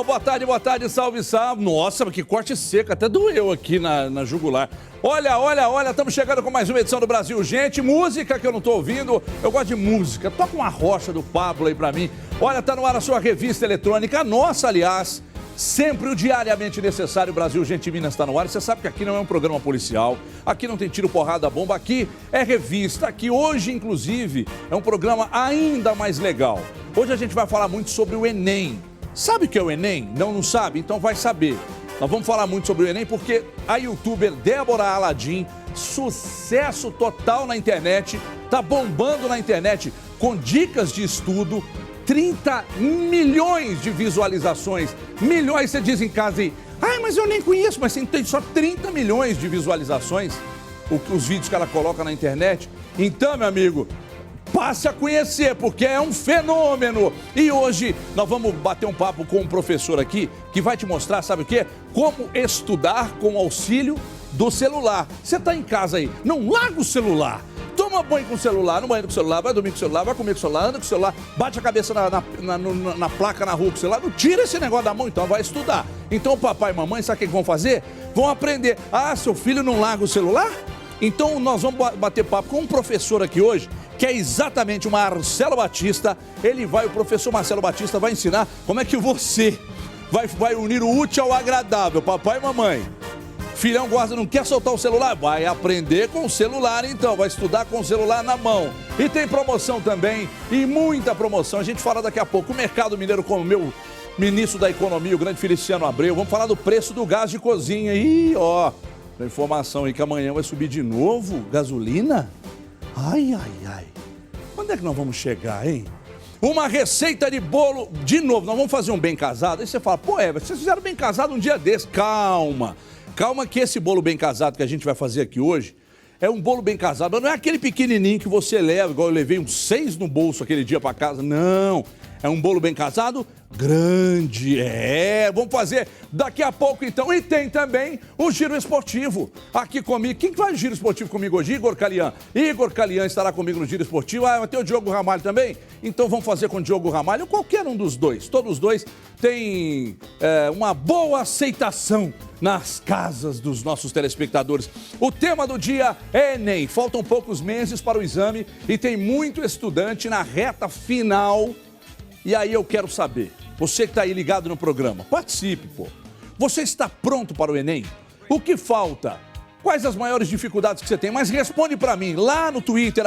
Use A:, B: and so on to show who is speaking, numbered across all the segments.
A: boa tarde, salve, salve. Nossa, que corte seco, até doeu aqui na jugular. Olha, estamos chegando com mais uma edição do Brasil Gente. Música que eu não tô ouvindo, eu gosto de música. Toca uma rocha do Pablo aí pra mim. Olha, tá no ar a sua revista eletrônica, nossa, aliás. Sempre o diariamente necessário, Brasil Gente Minas está no ar. Você sabe que aqui não é um programa policial, aqui não tem tiro, porrada, bomba, aqui é revista, aqui hoje, inclusive, é um programa ainda mais legal. Hoje a gente vai falar muito sobre o Enem. Sabe o que é o Enem? Não sabe? Então vai saber. Nós vamos falar muito sobre o Enem porque a youtuber Débora Aladim, sucesso total na internet, tá bombando na internet com dicas de estudo, 30 milhões de visualizações. Milhões, você diz em casa aí, ai, mas eu nem conheço, mas tem só 30 milhões de visualizações, os vídeos que ela coloca na internet. Então, meu amigo, passe a conhecer, porque é um fenômeno. E hoje nós vamos bater um papo com um professor aqui, que vai te mostrar, sabe o quê? Como estudar com auxílio do celular. Você está em casa aí, não larga o celular. Toma banho com o celular, no banho com o celular, vai dormir com o celular, vai comer com o celular, anda com o celular, bate a cabeça na placa na rua com o celular, não tira esse negócio da mão, então vai estudar. Então o papai e mamãe, sabe o que vão fazer? Vão aprender. Ah, seu filho não larga o celular? Então nós vamos bater papo com um professor aqui hoje, que é exatamente o Marcelo Batista. O professor Marcelo Batista vai ensinar como é que você vai unir o útil ao agradável, papai e mamãe. Filhão gosta, não quer soltar o celular? Vai aprender com o celular então, vai estudar com o celular na mão. E tem promoção também, e muita promoção. A gente fala daqui a pouco. O mercado mineiro, como o meu ministro da Economia, o grande Feliciano Abreu. Vamos falar do preço do gás de cozinha. Ih, ó, tem informação aí que amanhã vai subir de novo gasolina. Ai. Quando é que nós vamos chegar, hein? Uma receita de bolo, de novo, nós vamos fazer um bem casado. Aí você fala, pô, vocês fizeram bem casado um dia desse. Calma que esse bolo bem casado que a gente vai fazer aqui hoje é um bolo bem casado, mas não é aquele pequenininho que você leva, igual eu levei uns 6 no bolso aquele dia para casa, não. É um bolo bem casado grande, vamos fazer daqui a pouco então. E tem também o Giro Esportivo aqui comigo. Quem que vai no Giro Esportivo comigo hoje? Igor Calian. Igor Calian estará comigo no Giro Esportivo. Ah, vai ter o Diogo Ramalho também? Então vamos fazer com o Diogo Ramalho, qualquer um dos dois. Todos os dois têm uma boa aceitação nas casas dos nossos telespectadores. O tema do dia é Enem. Faltam poucos meses para o exame e tem muito estudante na reta final. E aí eu quero saber, você que está aí ligado no programa, participe, pô. Você está pronto para o Enem? O que falta? Quais as maiores dificuldades que você tem? Mas responde para mim lá no Twitter,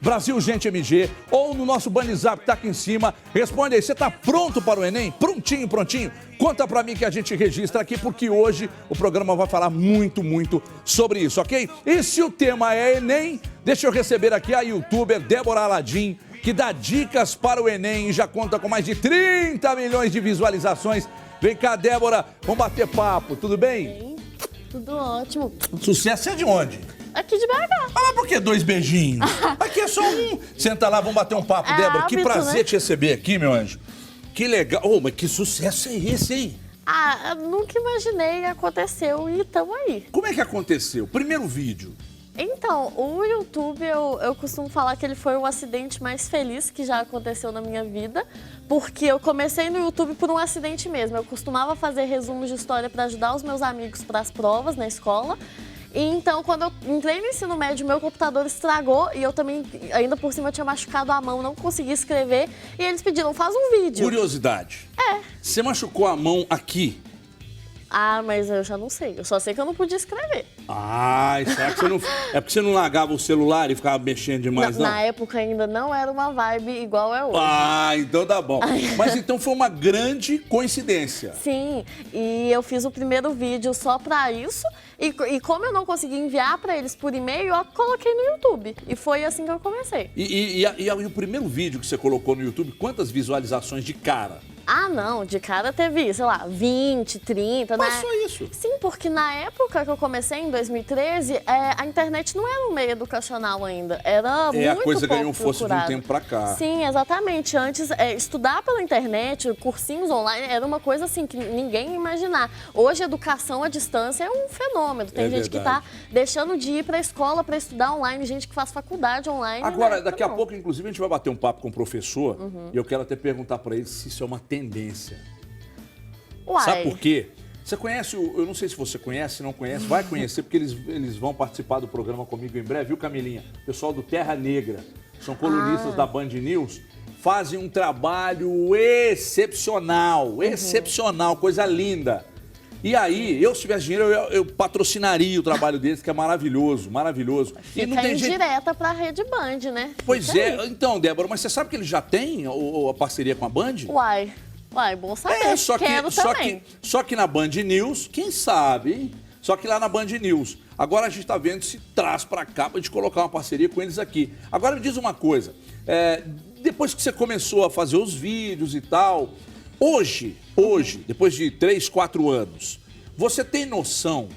A: @BrasilGenteMG, ou no nosso Banizap que está aqui em cima. Responde aí, você está pronto para o Enem? Prontinho? Conta para mim que a gente registra aqui, porque hoje o programa vai falar muito sobre isso, ok? E se o tema é Enem, deixa eu receber aqui a youtuber Débora Aladim, que dá dicas para o Enem e já conta com mais de 30 milhões de visualizações. Vem cá, Débora, vamos bater papo, tudo bem?
B: Sim, tudo ótimo.
A: Sucesso é de onde?
B: Aqui de BH.
A: Ah, mas por que 2 beijinhos? Aqui é só um. Senta lá, vamos bater um papo, Débora. Que
B: hábito,
A: prazer
B: né?
A: te receber aqui, meu anjo. Que legal. Oh, mas que sucesso é esse, hein?
B: Eu nunca imaginei, aconteceu e tamo aí.
A: Como é que aconteceu? Primeiro vídeo.
B: Então, o YouTube, eu costumo falar que ele foi o acidente mais feliz que já aconteceu na minha vida, porque eu comecei no YouTube por um acidente mesmo. Eu costumava fazer resumos de história para ajudar os meus amigos para as provas na escola. E então, quando eu entrei no ensino médio, meu computador estragou e eu também, ainda por cima, tinha machucado a mão, não conseguia escrever. E eles pediram, faz um vídeo.
A: Curiosidade. Você machucou a mão aqui?
B: Mas eu já não sei. Eu só sei que eu não podia escrever.
A: Será que você não... É porque você não largava o celular e ficava mexendo demais, não?
B: Na época ainda não era uma vibe igual é hoje.
A: Então tá bom. Mas então foi uma grande coincidência.
B: Sim, e eu fiz o primeiro vídeo só pra isso. E como eu não consegui enviar pra eles por e-mail, eu coloquei no YouTube. E foi assim que eu comecei.
A: E o primeiro vídeo que você colocou no YouTube, quantas visualizações de cara?
B: Não, de cara teve, sei lá, 20, 30, né?
A: Só isso?
B: Sim, porque na época que eu comecei, em 2013, a internet não era um meio educacional ainda. Era muito
A: a coisa
B: pouco
A: ganhou força de um tempo pra cá.
B: Sim, exatamente. Antes, estudar pela internet, cursinhos online, era uma coisa assim que ninguém ia imaginar. Hoje, a educação à distância é um fenômeno. Tem gente que tá deixando de ir pra escola pra estudar online, gente que faz faculdade online.
A: Agora, daqui a pouco, inclusive, a gente vai bater um papo com o professor e eu quero até perguntar pra ele se isso é uma tendência.
B: Uai.
A: Sabe por quê? Você conhece, eu não sei se você conhece, se não conhece, vai conhecer, porque eles vão participar do programa comigo em breve, viu, Camilinha? O pessoal do Terra Negra, são colunistas da Band News, fazem um trabalho excepcional, excepcional, coisa linda. E aí, eu se tivesse dinheiro, eu patrocinaria o trabalho deles, que é maravilhoso, maravilhoso.
B: Fica
A: e não tem
B: indireta pra Rede Band, né?
A: Pois
B: Fica
A: é,
B: aí.
A: então, Débora, mas você sabe que eles já têm a parceria com a Band?
B: Uai, bom saber. Quero também.
A: Só que na Band News, quem sabe, hein? Só que lá na Band News. Agora a gente tá vendo se traz pra cá pra gente colocar uma parceria com eles aqui. Agora me diz uma coisa, depois que você começou a fazer os vídeos e tal, hoje, depois de 3, 4 anos, você tem noção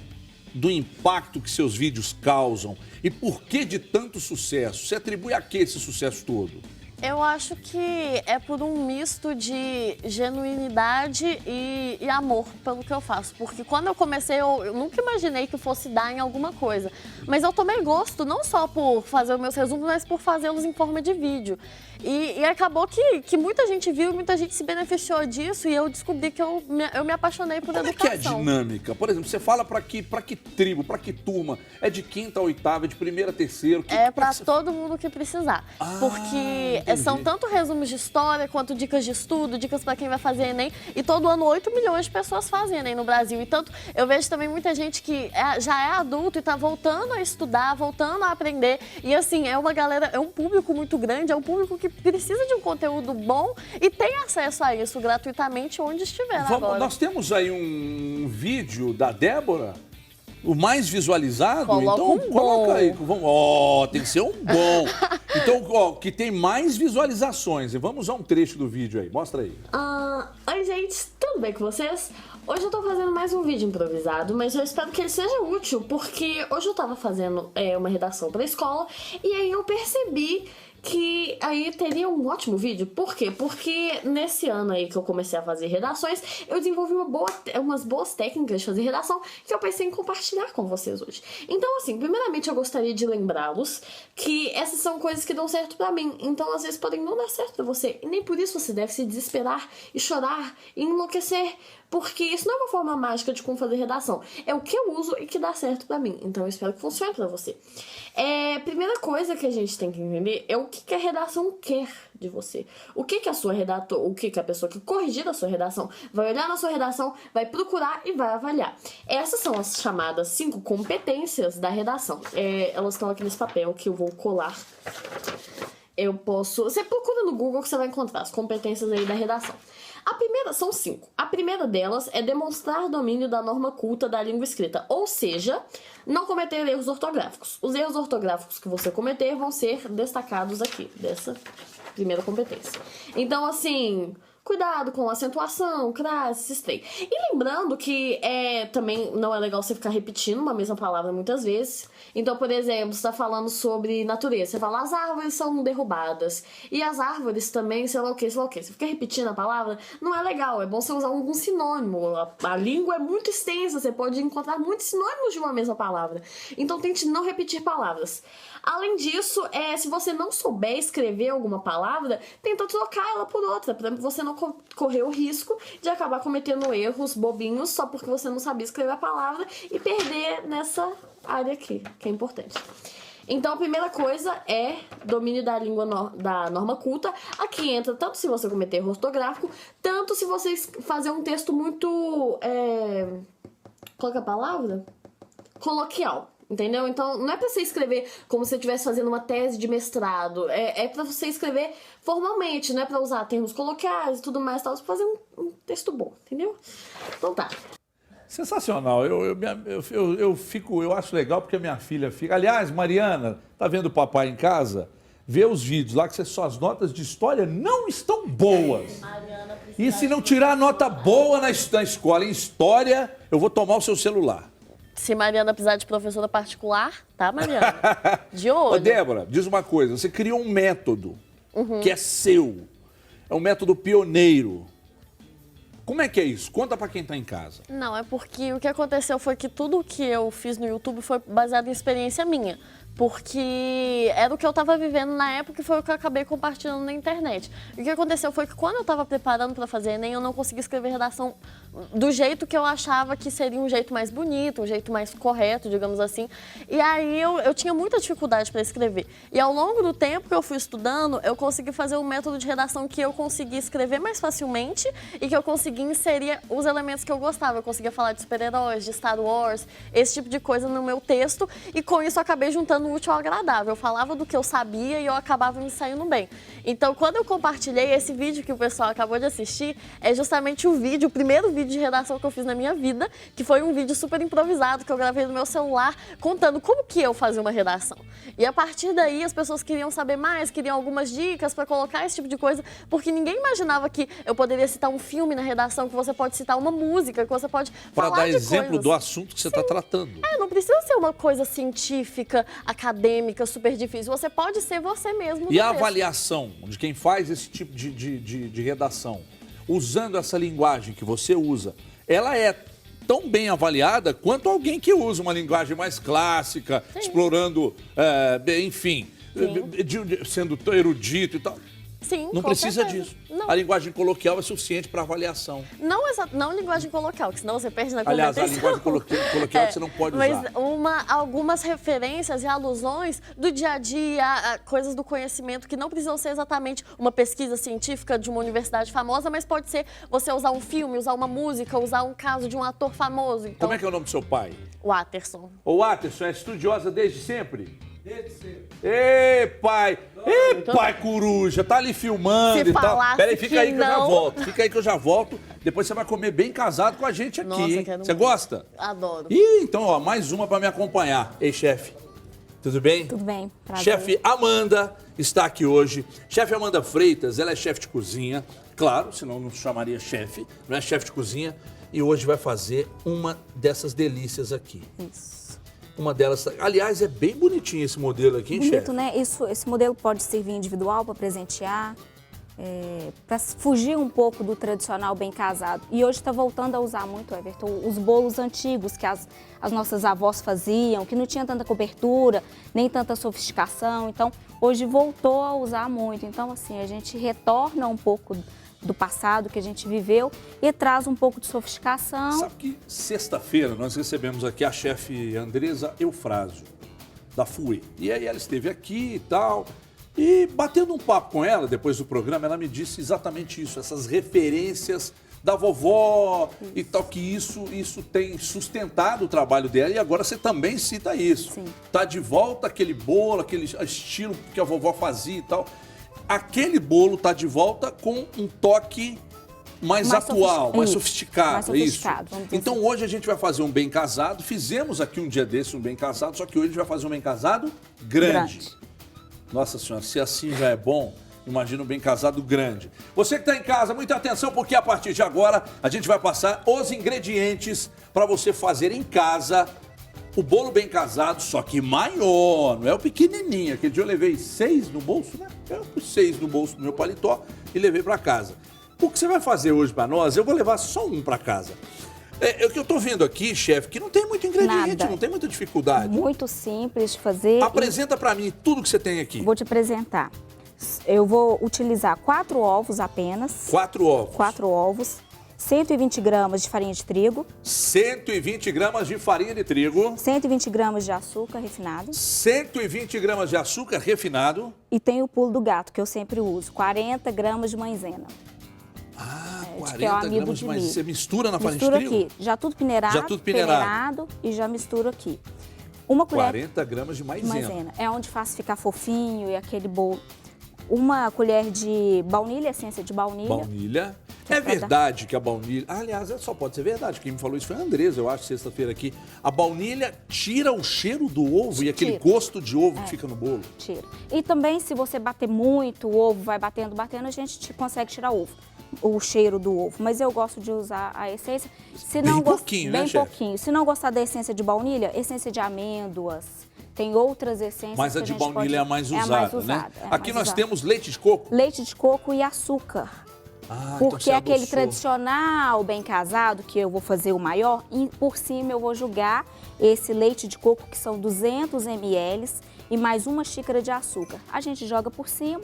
A: do impacto que seus vídeos causam e por que de tanto sucesso? Você atribui a que esse sucesso todo?
B: Eu acho que é por um misto de genuinidade e amor pelo que eu faço. Porque quando eu comecei, eu nunca imaginei que fosse dar em alguma coisa. Mas eu tomei gosto não só por fazer os meus resumos, mas por fazê-los em forma de vídeo. E acabou que muita gente viu e muita gente se beneficiou disso e eu descobri que eu me apaixonei por educação.
A: Como é que é a dinâmica? Por exemplo, você fala pra que tribo, pra que turma? É de 5ª a 8ª, é de 1ª a 3ª?
B: É pra todo mundo que precisar. Porque são tanto resumos de história quanto dicas de estudo, dicas pra quem vai fazer Enem. E todo ano 8 milhões de pessoas fazem Enem no Brasil. E tanto eu vejo também muita gente que já é adulto e tá voltando a estudar, voltando a aprender. E assim, é uma galera, é um público muito grande, é um público que precisa de um conteúdo bom e tem acesso a isso gratuitamente onde estiver agora.
A: Nós temos aí um vídeo da Débora, o mais visualizado.
B: Coloca
A: então,
B: um
A: coloca
B: bom.
A: aí. Tem que ser um bom. Então, que tem mais visualizações. E vamos a um trecho do vídeo aí. Mostra aí.
B: Oi, gente, tudo bem com vocês? Hoje eu tô fazendo mais um vídeo improvisado, mas eu espero que ele seja útil, porque hoje eu tava fazendo uma redação pra escola e aí eu percebi que aí teria um ótimo vídeo. Por quê? Porque nesse ano aí que eu comecei a fazer redações, eu desenvolvi umas boas técnicas de fazer redação que eu pensei em compartilhar com vocês hoje. Então, assim, primeiramente eu gostaria de lembrá-los que essas são coisas que dão certo pra mim. Então, às vezes, podem não dar certo pra você. E nem por isso você deve se desesperar e chorar e enlouquecer. Porque isso não é uma forma mágica de como fazer redação. É o que eu uso e que dá certo pra mim. Então eu espero que funcione pra você. Primeira coisa que a gente tem que entender é o que a redação quer de você. O que a sua redator, o que a pessoa que corrigir a sua redação vai olhar na sua redação, vai procurar e vai avaliar. Essas são as chamadas 5 competências da redação. Elas estão aqui nesse papel que eu vou colar. Você procura no Google que você vai encontrar as competências aí da redação. São 5. A primeira delas é demonstrar domínio da norma culta da língua escrita, ou seja, não cometer erros ortográficos. Os erros ortográficos que você cometer vão ser destacados aqui, dessa primeira competência. Então, assim, cuidado com acentuação, crase, esses três. E lembrando que também não é legal você ficar repetindo uma mesma palavra muitas vezes. Então, por exemplo, você está falando sobre natureza. Você fala, as árvores são derrubadas. E as árvores também, sei lá o que, sei lá o que. Você fica repetindo a palavra, não é legal. É bom você usar algum sinônimo. A língua é muito extensa, você pode encontrar muitos sinônimos de uma mesma palavra. Então, tente não repetir palavras. Além disso, se você não souber escrever alguma palavra, tenta trocar ela por outra, para você não correr o risco de acabar cometendo erros bobinhos só porque você não sabia escrever a palavra e perder nessa área aqui, que é importante. Então, a primeira coisa é domínio da língua da norma culta. Aqui entra tanto se você cometer erro ortográfico, tanto se você fazer um texto muito... qual que é a palavra? Coloquial. Entendeu? Então, não é pra você escrever como se você estivesse fazendo uma tese de mestrado. É pra você escrever formalmente, não é pra usar termos coloquiais e tudo mais, tal, pra fazer um texto bom, entendeu? Então tá.
A: Sensacional. Eu acho legal porque a minha filha fica... Aliás, Mariana, tá vendo o papai em casa? Vê os vídeos lá que suas notas de história não estão boas. E se não tirar nota boa na escola em história, eu vou tomar o seu celular.
B: Se Mariana precisar de professora particular, tá, Mariana? De olho.
A: Ô, Débora, diz uma coisa. Você criou um método que é seu. É um método pioneiro. Como é que é isso? Conta pra quem tá em casa.
B: Não, é porque o que aconteceu foi que tudo que eu fiz no YouTube foi baseado em experiência minha. porque era o que eu estava vivendo na época e foi o que eu acabei compartilhando na internet. E o que aconteceu foi que quando eu estava preparando para fazer Enem, eu não consegui escrever redação do jeito que eu achava que seria um jeito mais bonito, um jeito mais correto, digamos assim. E aí eu tinha muita dificuldade para escrever. E ao longo do tempo que eu fui estudando, eu consegui fazer um método de redação que eu consegui escrever mais facilmente e que eu consegui inserir os elementos que eu gostava. Eu conseguia falar de super-heróis, de Star Wars, esse tipo de coisa no meu texto. E com isso eu acabei juntando o útil ao agradável. Eu falava do que eu sabia e eu acabava me saindo bem. Então, quando eu compartilhei esse vídeo que o pessoal acabou de assistir, é justamente o primeiro vídeo de redação que eu fiz na minha vida, que foi um vídeo super improvisado que eu gravei no meu celular, contando como que eu fazia uma redação. E a partir daí, as pessoas queriam saber mais, queriam algumas dicas para colocar esse tipo de coisa, porque ninguém imaginava que eu poderia citar um filme na redação, que você pode citar uma música, que você pode falar de
A: Para dar exemplo
B: coisas.
A: do assunto que você está tratando.
B: Não precisa ser uma coisa científica, acadêmica, super difícil. Você pode ser você mesmo.
A: E a avaliação de quem faz esse tipo de redação, usando essa linguagem que você usa, ela é tão bem avaliada quanto alguém que usa uma linguagem mais clássica,
B: Sim.
A: explorando, enfim, sendo tão erudito e tal.
B: Sim,
A: Não
B: com
A: precisa
B: certeza.
A: disso.
B: Não.
A: A linguagem coloquial é suficiente para avaliação.
B: Não linguagem coloquial, que senão você perde na
A: Aliás,
B: competição.
A: a linguagem coloquial que você não pode usar.
B: Mas algumas referências e alusões do dia a dia, a coisas do conhecimento que não precisam ser exatamente uma pesquisa científica de uma universidade famosa, mas pode ser você usar um filme, usar uma música, usar um caso de um ator famoso. Então,
A: Como é que é o nome do seu pai?
B: Watterson.
A: Ô, Watterson, é estudiosa desde sempre? Desde sempre. Ei, pai! Ei, pai coruja, tá ali filmando
B: Se
A: e tal.
B: falasse
A: Peraí, fica aí que eu já
B: não.
A: volto. Fica aí que eu já volto. Depois você vai comer bem casado com a gente aqui,
B: Nossa,
A: hein?
B: quero
A: Você
B: muito.
A: gosta?
B: Adoro.
A: Ih, então, ó, mais uma pra me acompanhar. Ei, chefe, tudo bem?
C: Tudo bem, prazer.
A: Chefe Amanda está aqui hoje. Chefe Amanda Freitas, ela é chefe de cozinha. Claro, senão não se chamaria chefe. Não é chefe de cozinha. E hoje vai fazer uma dessas delícias aqui.
C: Isso.
A: Uma delas, aliás, é bem bonitinho esse modelo aqui, hein, chefe?
C: Bonito, né? Esse modelo pode servir individual para presentear, para fugir um pouco do tradicional bem casado. E hoje está voltando a usar muito, Everton, os bolos antigos que as nossas avós faziam, que não tinha tanta cobertura, nem tanta sofisticação. Então, hoje voltou a usar muito. Então, assim, a gente retorna um pouco do passado que a gente viveu e traz um pouco de sofisticação.
A: Sabe que sexta-feira nós recebemos aqui a chefe Andresa Eufrásio, da FUE. E aí ela esteve aqui e tal. E batendo um papo com ela, depois do programa, ela me disse exatamente isso, essas referências da vovó e tal, que isso tem sustentado o trabalho dela. E agora você também cita isso.
C: Sim.
A: Tá de volta aquele bolo, aquele estilo que a vovó fazia e tal. Aquele bolo tá de volta com um toque mais atual, mais sofisticado,
C: mais sofisticado, vamos dizer
A: Então
C: assim.
A: hoje a gente vai fazer um bem casado. Fizemos aqui um dia desse um bem casado, só que hoje a gente vai fazer um bem casado grande. Nossa senhora, se assim já é bom, imagina um bem casado grande. Você que está em casa, muita atenção, porque a partir de agora a gente vai passar os ingredientes para você fazer em casa o bolo bem casado, só que maior, não é o pequenininho. Aquele dia eu levei 6 no bolso, né? Eu pus 6 no bolso do meu paletó e levei para casa. O que você vai fazer hoje para nós, eu vou levar só um para casa. É o que eu tô vendo aqui, chefe, que não tem muito ingrediente,
C: Nada.
A: não tem muita dificuldade.
C: Muito simples de fazer.
A: Apresenta para mim tudo que você tem aqui.
C: Vou te apresentar. Eu vou utilizar 4 ovos apenas.
A: 4 ovos.
C: 4 ovos. 120 gramas de farinha de trigo.
A: 120 gramas de farinha de trigo.
C: 120 gramas de açúcar refinado.
A: 120 gramas de açúcar refinado.
C: E tem o pulo do gato, que eu sempre uso. 40 gramas de maisena.
A: Ah,
C: que
A: 40
C: é o amigo
A: gramas de
C: de
A: maisena.
C: milho.
A: Você mistura na farinha de
C: Misturo
A: trigo?
C: aqui. Já tudo peneirado.
A: Já tudo peneirado.
C: E já misturo aqui. Uma colher
A: 40 gramas de
C: de
A: maisena.
C: maisena. É onde faz ficar fofinho e aquele bolo. Uma colher de baunilha, essência de baunilha.
A: Baunilha. É verdade que a baunilha... Aliás, só pode ser verdade. Quem me falou isso foi a Andresa, eu acho, sexta-feira aqui. A baunilha tira o cheiro do ovo e aquele gosto de ovo que fica no bolo.
C: Tira. E também, se você bater muito o ovo, vai batendo, a gente consegue tirar o cheiro do ovo. Mas eu gosto de usar a essência. Se não
A: Bem pouquinho, né,
C: bem
A: chefe?
C: pouquinho. Se não gostar da essência de baunilha, essência de amêndoas. Tem outras essências
A: Mas
C: que
A: a de
C: gente
A: baunilha
C: pode...
A: é a mais usada, né? Aqui nós
C: usada.
A: temos leite de coco.
C: Leite de coco e açúcar.
A: Ah, então
C: Porque
A: você
C: é aquele
A: adoçou.
C: tradicional bem casado, que eu vou fazer o maior, e por cima eu vou jogar esse leite de coco, que são 200 ml, e mais uma xícara de açúcar. A gente joga por cima,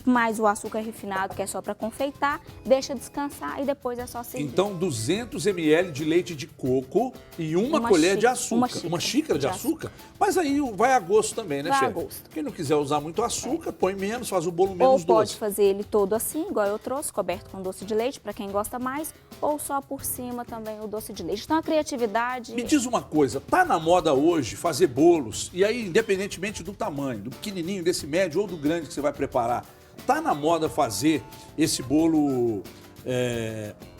C: mais o açúcar refinado, que é só para confeitar, deixa descansar e depois é só servir.
A: Então, 200 ml de leite de coco e uma colher de açúcar. Uma xícara de açúcar? Mas aí vai a gosto também, né,
C: vai
A: chefe?
C: a gosto.
A: Quem não quiser usar muito açúcar, põe menos, faz o bolo menos doce.
C: Ou pode fazer ele todo assim, igual eu trouxe, coberto com doce de leite, para quem gosta mais, ou só por cima também o doce de leite. Então, a criatividade...
A: Me diz uma coisa, tá na moda hoje fazer bolos, e aí, independentemente do tamanho, do pequenininho, desse médio ou do grande que você vai preparar, tá na moda fazer esse bolo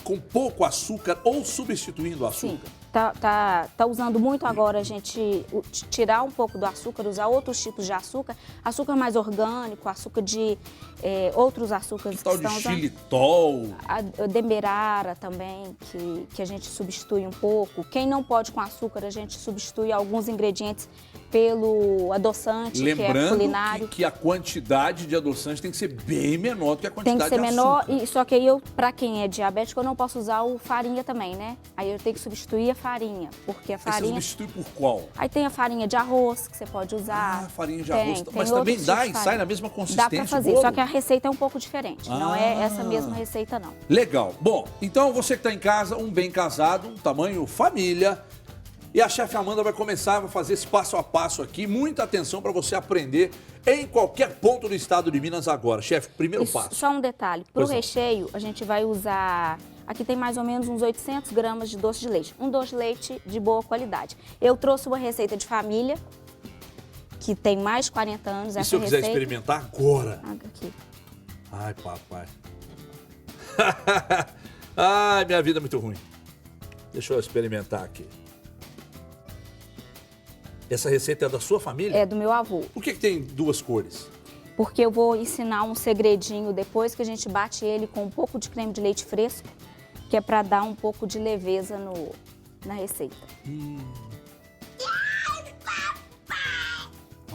A: com pouco açúcar ou substituindo o açúcar?
C: Sim, tá usando muito agora a gente tirar um pouco do açúcar, usar outros tipos de açúcar mais orgânico, açúcar de outros açúcares que
A: tal
C: estão
A: de
C: usando.
A: xilitol?
C: A demerara também, que a gente substitui um pouco. Quem não pode com açúcar, a gente substitui alguns ingredientes pelo adoçante, que é culinário.
A: Que a quantidade de adoçante tem que ser bem menor do que a quantidade de açúcar.
C: Tem que ser menor, só que aí para quem é diabético, eu não posso usar o farinha também, né? Aí eu tenho que substituir a farinha, porque a farinha...
A: Aí você substitui por qual?
C: Aí tem a farinha de arroz, que você pode usar.
A: Ah, farinha de arroz.
C: Tem
A: Mas também dá e sai na mesma consistência.
C: Dá para fazer, só que a receita é um pouco diferente. Não é essa mesma receita, não.
A: Legal. Bom, então você que está em casa, um bem casado, um tamanho família. E a chefe Amanda vai começar a fazer esse passo a passo aqui. Muita atenção para você aprender em qualquer ponto do estado de Minas agora. Chefe, primeiro passo.
C: Só um detalhe. Para o recheio, a gente vai usar... Aqui tem mais ou menos uns 800 gramas de doce de leite. Um doce de leite de boa qualidade. Eu trouxe uma receita de família, que tem mais de 40 anos.
A: E se eu quiser experimentar agora?
C: Aqui.
A: Ai, papai. Ai, minha vida é muito ruim. Deixa eu experimentar aqui. Essa receita é da sua família?
C: É do meu avô.
A: Por que tem duas cores?
C: Porque eu vou ensinar um segredinho depois que a gente bate ele com um pouco de creme de leite fresco, que é para dar um pouco de leveza na receita.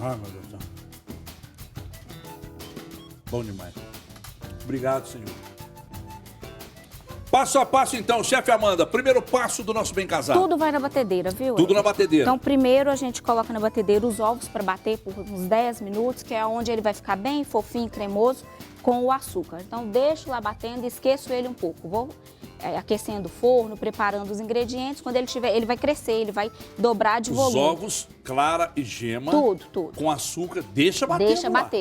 A: Ai, meu Deus do céu. Bom demais. Obrigado, senhor. Passo a passo, então, chefe Amanda. Primeiro passo do nosso bem casado.
C: Tudo vai na batedeira, viu?
A: Tudo na batedeira.
C: Então, primeiro a gente coloca na batedeira os ovos para bater por uns 10 minutos, que é onde ele vai ficar bem fofinho, cremoso, com o açúcar. Então, deixo lá batendo e esqueço ele um pouco. Vou aquecendo o forno, preparando os ingredientes. Quando ele tiver, ele vai crescer, ele vai dobrar de volume.
A: Os ovos, clara e gema.
C: Tudo.
A: Com açúcar, deixa bater.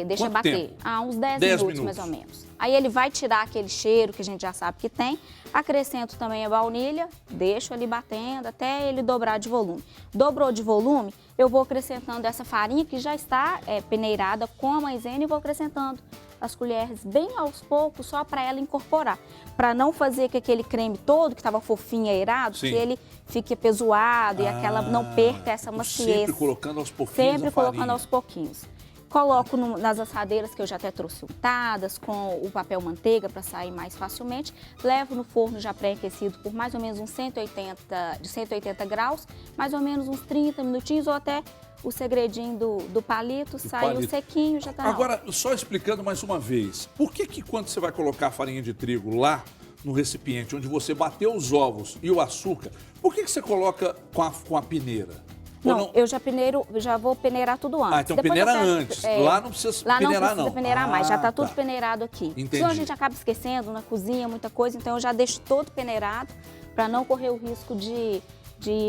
C: Deixa bater.
A: Tempo?
C: Uns 10 minutos, mais ou menos. Aí ele vai tirar aquele cheiro que a gente já sabe que tem. Acrescento também a baunilha, deixo ali batendo até ele dobrar de volume. Dobrou de volume, eu vou acrescentando essa farinha que já está peneirada com a maisena e vou acrescentando as colheres bem aos poucos, só para ela incorporar. Para não fazer que aquele creme todo, que estava fofinho, aerado, que ele fique apesoado e aquela não perca essa maciez.
A: Sempre colocando aos pouquinhos
C: Sempre colocando aos pouquinhos. Coloco nas assadeiras que eu já até trouxe untadas, com o papel manteiga para sair mais facilmente. Levo no forno já pré-aquecido por mais ou menos uns 180 graus, mais ou menos uns 30 minutinhos ou até o segredinho do palito, saiu sequinho, já tá na hora.
A: Agora, só explicando mais uma vez, por que quando você vai colocar a farinha de trigo lá no recipiente onde você bateu os ovos e o açúcar, por que você coloca com a peneira?
C: Não, eu já vou peneirar tudo antes.
A: Ah, então
C: depois
A: peneira antes. Lá não precisa peneirar, não.
C: Lá não precisa peneirar mais, já está tudo peneirado aqui.
A: Entendi.
C: Senão a gente acaba esquecendo na cozinha, muita coisa, então eu já deixo todo peneirado para não correr o risco de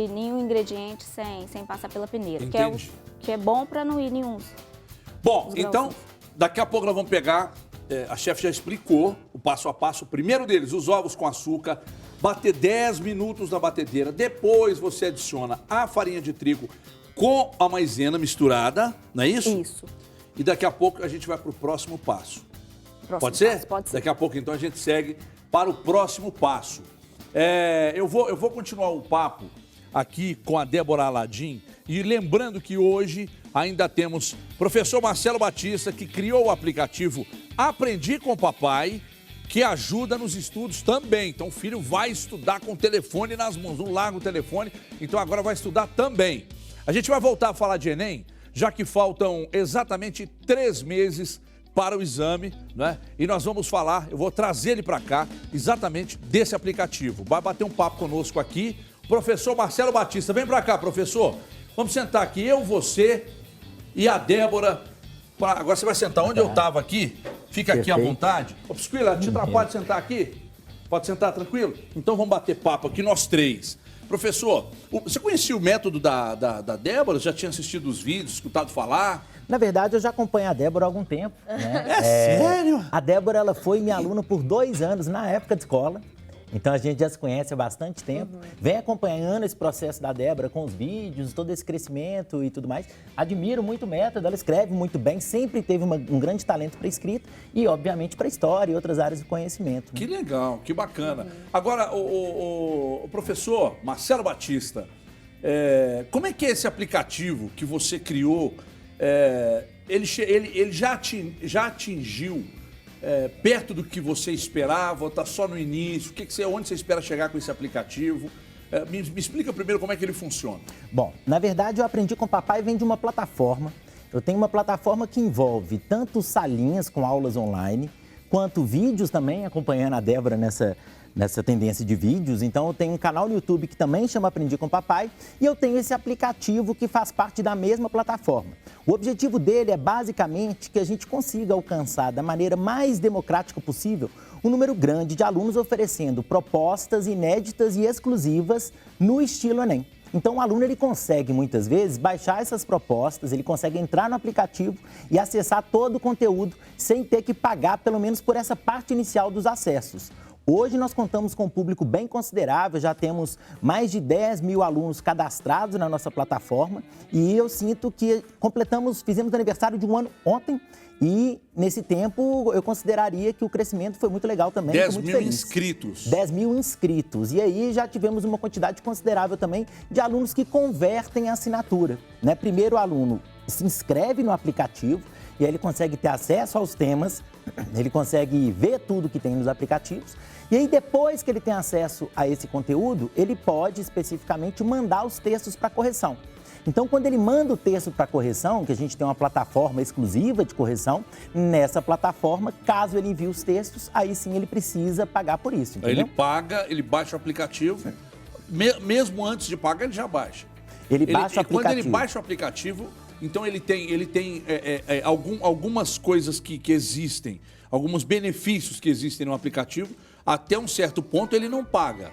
C: nenhum ingrediente sem passar pela peneira. Que é bom para não ir nenhum.
A: Bom, então, daqui a pouco nós vamos pegar, a chefe já explicou o passo a passo. O primeiro deles, os ovos com açúcar, bater 10 minutos na batedeira. Depois você adiciona a farinha de trigo com a maisena misturada, não é isso?
C: Isso.
A: E daqui a pouco a gente vai para o próximo passo. Pode ser?
C: Pode ser.
A: Daqui a pouco, então, a gente segue para o próximo passo. Eu vou continuar o papo aqui com a Débora Aladim. E lembrando que hoje ainda temos professor Marcelo Batista, que criou o aplicativo Aprendi com o Papai, que ajuda nos estudos também. Então o filho vai estudar com o telefone nas mãos, não larga o telefone, então agora vai estudar também. A gente vai voltar a falar de Enem, já que faltam exatamente 3 meses para o exame, né? E nós vamos falar, eu vou trazer ele para cá, exatamente desse aplicativo. Vai bater um papo conosco aqui, professor Marcelo Batista. Vem para cá, professor. Vamos sentar aqui, eu, você E a Débora, agora você vai sentar onde eu estava aqui, fica aqui à vontade. Ô, Priscila, te atrapalha de sentar aqui? Pode sentar tranquilo? Então vamos bater papo aqui, nós três. Professor, você conhecia o método da Débora? Já tinha assistido os vídeos, escutado falar?
D: Na verdade, eu já acompanho a Débora há algum tempo. Né?
A: Sério?
D: A Débora, ela foi minha aluna por 2 anos na época de escola. Então a gente já se conhece há bastante tempo. Vem acompanhando esse processo da Débora com os vídeos, todo esse crescimento e tudo mais. Admiro muito o método, ela escreve muito bem, sempre teve um grande talento para escrita e, obviamente, para história e outras áreas de conhecimento. Né?
A: Que legal, que bacana. Agora, o professor Marcelo Batista, como é que é esse aplicativo que você criou? Ele já atingiu perto do que você esperava, ou está só no início? Onde você espera chegar com esse aplicativo? Me explica primeiro como é que ele funciona.
D: Bom, na verdade, eu aprendi com o papai vem de uma plataforma. Eu tenho uma plataforma que envolve tanto salinhas com aulas online, quanto vídeos também, acompanhando a Débora nessa tendência de vídeos. Então, eu tenho um canal no YouTube que também chama Aprendi com o Papai e eu tenho esse aplicativo que faz parte da mesma plataforma. O objetivo dele é basicamente que a gente consiga alcançar da maneira mais democrática possível um número grande de alunos oferecendo propostas inéditas e exclusivas no estilo Enem. Então, o aluno ele consegue, muitas vezes, baixar essas propostas, ele consegue entrar no aplicativo e acessar todo o conteúdo sem ter que pagar, pelo menos por essa parte inicial dos acessos. Hoje nós contamos com um público bem considerável, já temos mais de 10 mil alunos cadastrados na nossa plataforma e eu sinto que fizemos aniversário de um ano ontem e nesse tempo eu consideraria que o crescimento foi muito legal também.
A: 10 mil inscritos.
D: 10 mil inscritos e aí já tivemos uma quantidade considerável também de alunos que convertem a assinatura. Né? Primeiro o aluno se inscreve no aplicativo e aí ele consegue ter acesso aos temas, ele consegue ver tudo que tem nos aplicativos. E aí, depois que ele tem acesso a esse conteúdo, ele pode especificamente mandar os textos para correção. Então, quando ele manda o texto para correção, que a gente tem uma plataforma exclusiva de correção, nessa plataforma, caso ele envie os textos, aí sim ele precisa pagar por isso, entendeu?
A: Ele paga, ele baixa o aplicativo, mesmo antes de pagar, ele já baixa.
D: Ele baixa o aplicativo.
A: Quando ele baixa o aplicativo, então ele tem algumas coisas que existem, alguns benefícios que existem no aplicativo. Até um certo ponto ele não paga.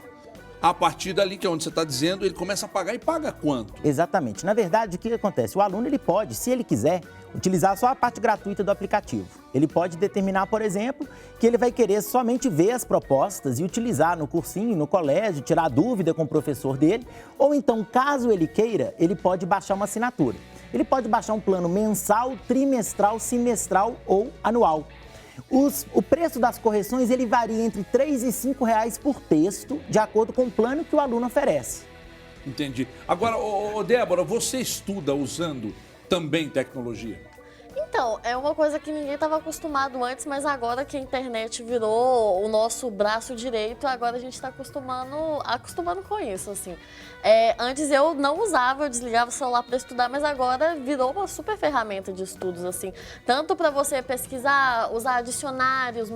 A: A partir dali, que é onde você está dizendo, ele começa a pagar e paga quanto?
D: Exatamente. Na verdade, o que acontece? O aluno ele pode, se ele quiser, utilizar só a parte gratuita do aplicativo. Ele pode determinar, por exemplo, que ele vai querer somente ver as propostas e utilizar no cursinho, no colégio, tirar dúvida com o professor dele. Ou então, caso ele queira, ele pode baixar uma assinatura. Ele pode baixar um plano mensal, trimestral, semestral ou anual. O preço das correções ele varia entre R$ 3 e R$ 5 por texto, de acordo com o plano que o aluno oferece.
A: Entendi. Agora, Débora, você estuda usando também tecnologia?
B: Então, é uma coisa que ninguém estava acostumado antes, mas agora que a internet virou o nosso braço direito, agora a gente está acostumando com isso, assim. Antes eu não usava, eu desligava o celular para estudar, mas agora virou uma super ferramenta de estudos, assim. Tanto para você pesquisar, usar dicionários,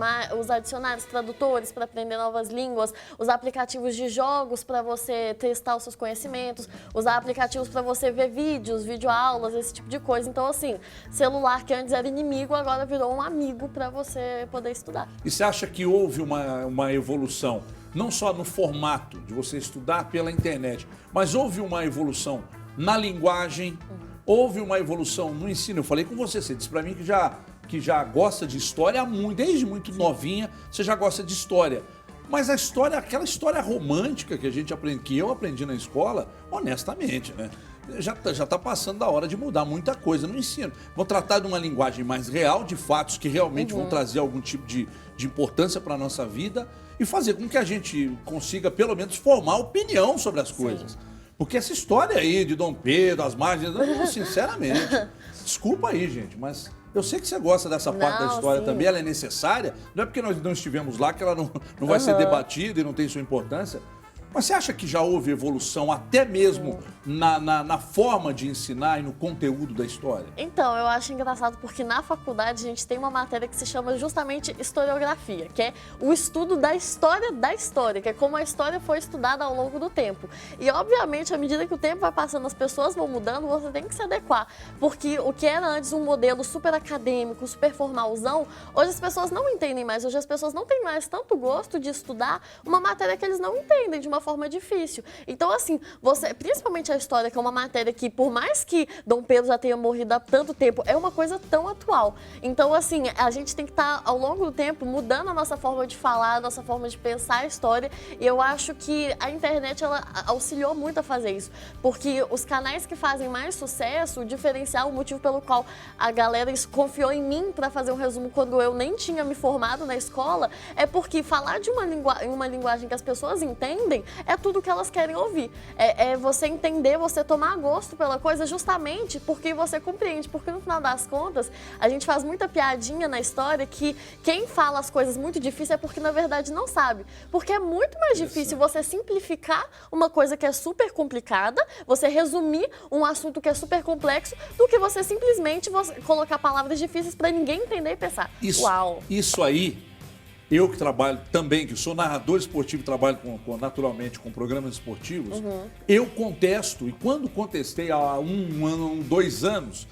B: tradutores para aprender novas línguas, usar aplicativos de jogos para você testar os seus conhecimentos, usar aplicativos para você ver vídeos, videoaulas, esse tipo de coisa. Então, assim, celular que antes era inimigo, agora virou um amigo para você poder estudar.
A: E você acha que houve uma evolução, não só no formato de você estudar pela internet, mas houve uma evolução na linguagem, houve uma evolução no ensino? Eu falei com você disse para mim que já gosta de história há muito, desde muito novinha, você já gosta de história. Mas a história, aquela história romântica que eu aprendi na escola, honestamente, né? Já tá passando da hora de mudar muita coisa no ensino. Vou tratar de uma linguagem mais real, de fatos que realmente vão trazer algum tipo de importância para a nossa vida e fazer com que a gente consiga, pelo menos, formar opinião sobre as coisas. Sim. Porque essa história aí de Dom Pedro, as margens, sinceramente, desculpa aí, gente, mas eu sei que você gosta dessa parte da história também, ela é necessária. Não é porque nós não estivemos lá que ela não vai ser debatida e não tem sua importância. Mas você acha que já houve evolução até mesmo na forma de ensinar e no conteúdo da história?
B: Então, eu acho engraçado porque na faculdade a gente tem uma matéria que se chama justamente historiografia, que é o estudo da história, que é como a história foi estudada ao longo do tempo. E, obviamente, à medida que o tempo vai passando, as pessoas vão mudando, você tem que se adequar. Porque o que era antes um modelo super acadêmico, super formalzão, hoje as pessoas não entendem mais. Hoje as pessoas não têm mais tanto gosto de estudar uma matéria que eles não entendem de uma forma difícil. Então, assim, principalmente a história, que é uma matéria que, por mais que Dom Pedro já tenha morrido há tanto tempo, é uma coisa tão atual. Então, assim, a gente tem que estar, ao longo do tempo, mudando a nossa forma de falar, a nossa forma de pensar a história. E eu acho que a internet, ela auxiliou muito a fazer isso. Porque os canais que fazem mais sucesso, o diferencial, o motivo pelo qual a galera confiou em mim para fazer um resumo quando eu nem tinha me formado na escola, é porque falar de uma linguagem que as pessoas entendem é tudo que elas querem ouvir. É você entender, você tomar gosto pela coisa justamente porque você compreende. Porque no final das contas, a gente faz muita piadinha na história que quem fala as coisas muito difíceis é porque na verdade não sabe. Porque é muito mais difícil você simplificar uma coisa que é super complicada, você resumir um assunto que é super complexo, do que você simplesmente colocar palavras difíceis para ninguém entender e pensar. Uau!
A: Isso aí, eu que trabalho também, que sou narrador esportivo, trabalho naturalmente com programas esportivos, eu contesto, e quando contestei há 1 ano, 2 anos,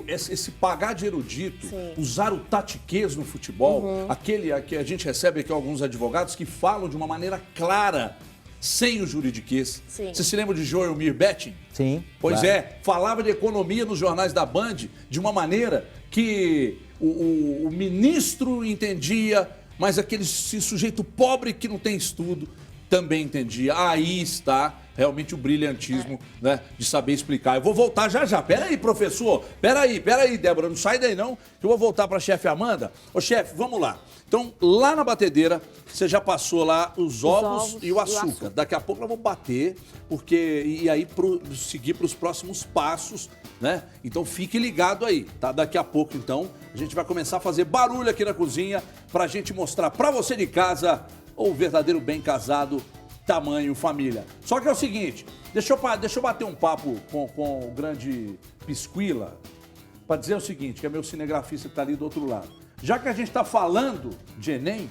A: esse pagar de erudito, usar o tatiquês no futebol, aquele que a gente recebe aqui alguns advogados que falam de uma maneira clara, sem o juridiquês. Você se lembra de Joelmir Betting?
D: Sim.
A: Pois é, falava de economia nos jornais da Band de uma maneira que o ministro entendia, mas aquele sujeito pobre que não tem estudo também entendia. Aí está realmente o brilhantismo, né, de saber explicar. Eu vou voltar já. Peraí, professor. Peraí, Débora. Não sai daí não, que eu vou voltar para a chefe Amanda. Ô, chefe, vamos lá. Então, lá na batedeira, você já passou lá os ovos e o açúcar. Daqui a pouco nós vamos bater, e aí seguir para os próximos passos, né? Então, fique ligado aí, tá? Daqui a pouco, então, a gente vai começar a fazer barulho aqui na cozinha para a gente mostrar para você de casa o verdadeiro bem casado, tamanho família. Só que é o seguinte, deixa eu bater um papo com o grande Pisquila para dizer o seguinte, que é meu cinegrafista que está ali do outro lado. Já que a gente está falando de Enem,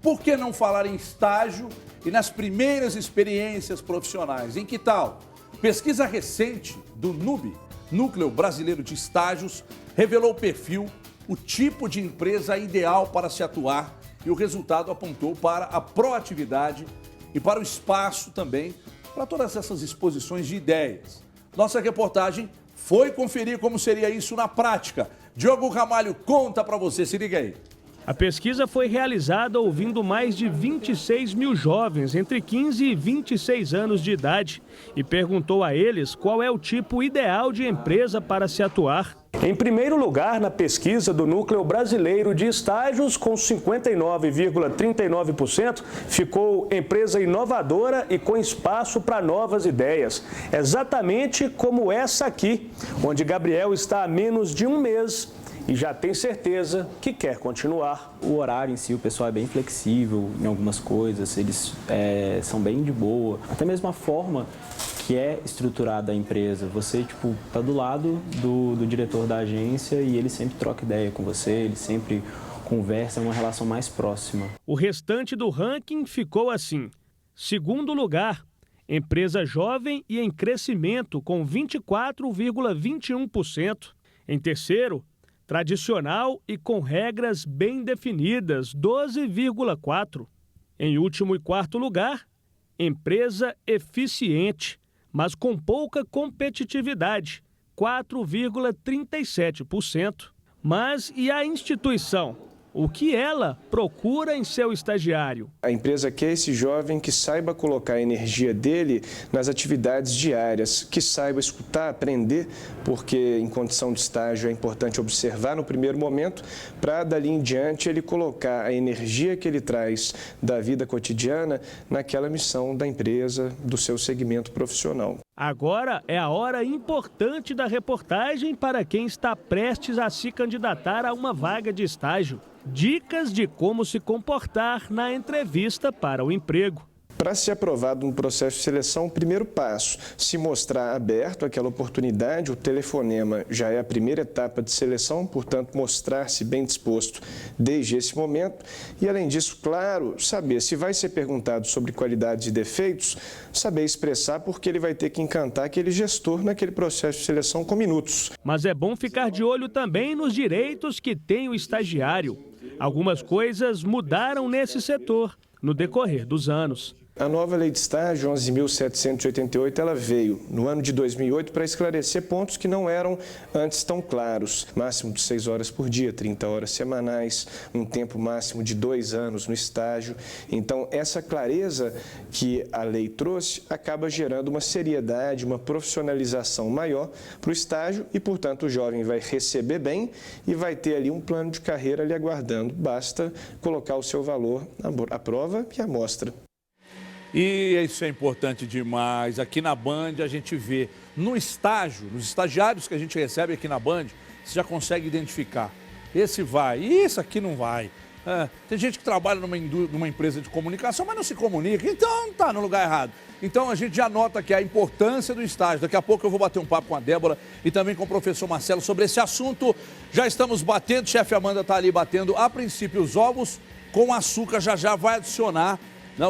A: por que não falar em estágio e nas primeiras experiências profissionais? Em que tal? Pesquisa recente do NUB, Núcleo Brasileiro de Estágios, revelou o perfil, o tipo de empresa ideal para se atuar e o resultado apontou para a proatividade e para o espaço também para todas essas exposições de ideias. Nossa reportagem foi conferir como seria isso na prática. Diogo Ramalho conta para você, se liga aí.
E: A pesquisa foi realizada ouvindo mais de 26 mil jovens entre 15 e 26 anos de idade e perguntou a eles qual é o tipo ideal de empresa para se atuar. Em primeiro lugar, na pesquisa do Núcleo Brasileiro de Estágios, com 59,39%, ficou empresa inovadora e com espaço para novas ideias. Exatamente como essa aqui, onde Gabriel está há menos de 1 mês e já tem certeza que quer continuar.
F: O horário em si, o pessoal é bem flexível em algumas coisas, eles são bem de boa. Até mesmo a forma que é estruturada a empresa. Você, tá do lado do diretor da agência e ele sempre troca ideia com você, ele sempre conversa, é uma relação mais próxima.
E: O restante do ranking ficou assim. Segundo lugar, empresa jovem e em crescimento com 24,21%. Em terceiro, tradicional e com regras bem definidas, 12,4%. Em último e quarto lugar, empresa eficiente, mas com pouca competitividade, 4,37%. Mas e a instituição? O que ela procura em seu estagiário?
G: A empresa quer esse jovem que saiba colocar a energia dele nas atividades diárias, que saiba escutar, aprender, porque em condição de estágio é importante observar no primeiro momento, para dali em diante ele colocar a energia que ele traz da vida cotidiana naquela missão da empresa, do seu segmento profissional.
E: Agora é a hora importante da reportagem para quem está prestes a se candidatar a uma vaga de estágio. Dicas de como se comportar na entrevista para o emprego.
G: Para ser aprovado no processo de seleção, o primeiro passo, se mostrar aberto aquela oportunidade, o telefonema já é a primeira etapa de seleção, portanto, mostrar-se bem disposto desde esse momento. E, além disso, claro, saber se vai ser perguntado sobre qualidades e defeitos, saber expressar, porque ele vai ter que encantar aquele gestor naquele processo de seleção com minutos.
E: Mas é bom ficar de olho também nos direitos que tem o estagiário. Algumas coisas mudaram nesse setor no decorrer dos anos.
G: A nova lei de estágio, 11.788, ela veio no ano de 2008 para esclarecer pontos que não eram antes tão claros. Máximo de 6 horas por dia, 30 horas semanais, um tempo máximo de 2 anos no estágio. Então, essa clareza que a lei trouxe acaba gerando uma seriedade, uma profissionalização maior para o estágio e, portanto, o jovem vai receber bem e vai ter ali um plano de carreira ali aguardando. Basta colocar o seu valor à prova e à mostra.
A: E isso é importante demais. Aqui na Band a gente vê no estágio, nos estagiários que a gente recebe aqui na Band, você já consegue identificar. Esse vai, isso aqui não vai. Tem gente que trabalha numa empresa de comunicação, mas não se comunica, então está no lugar errado. Então a gente já nota aqui a importância do estágio. Daqui a pouco eu vou bater um papo com a Débora e também com o professor Marcelo sobre esse assunto. Já estamos batendo, chefe Amanda está ali batendo. A princípio, os ovos com açúcar já vai adicionar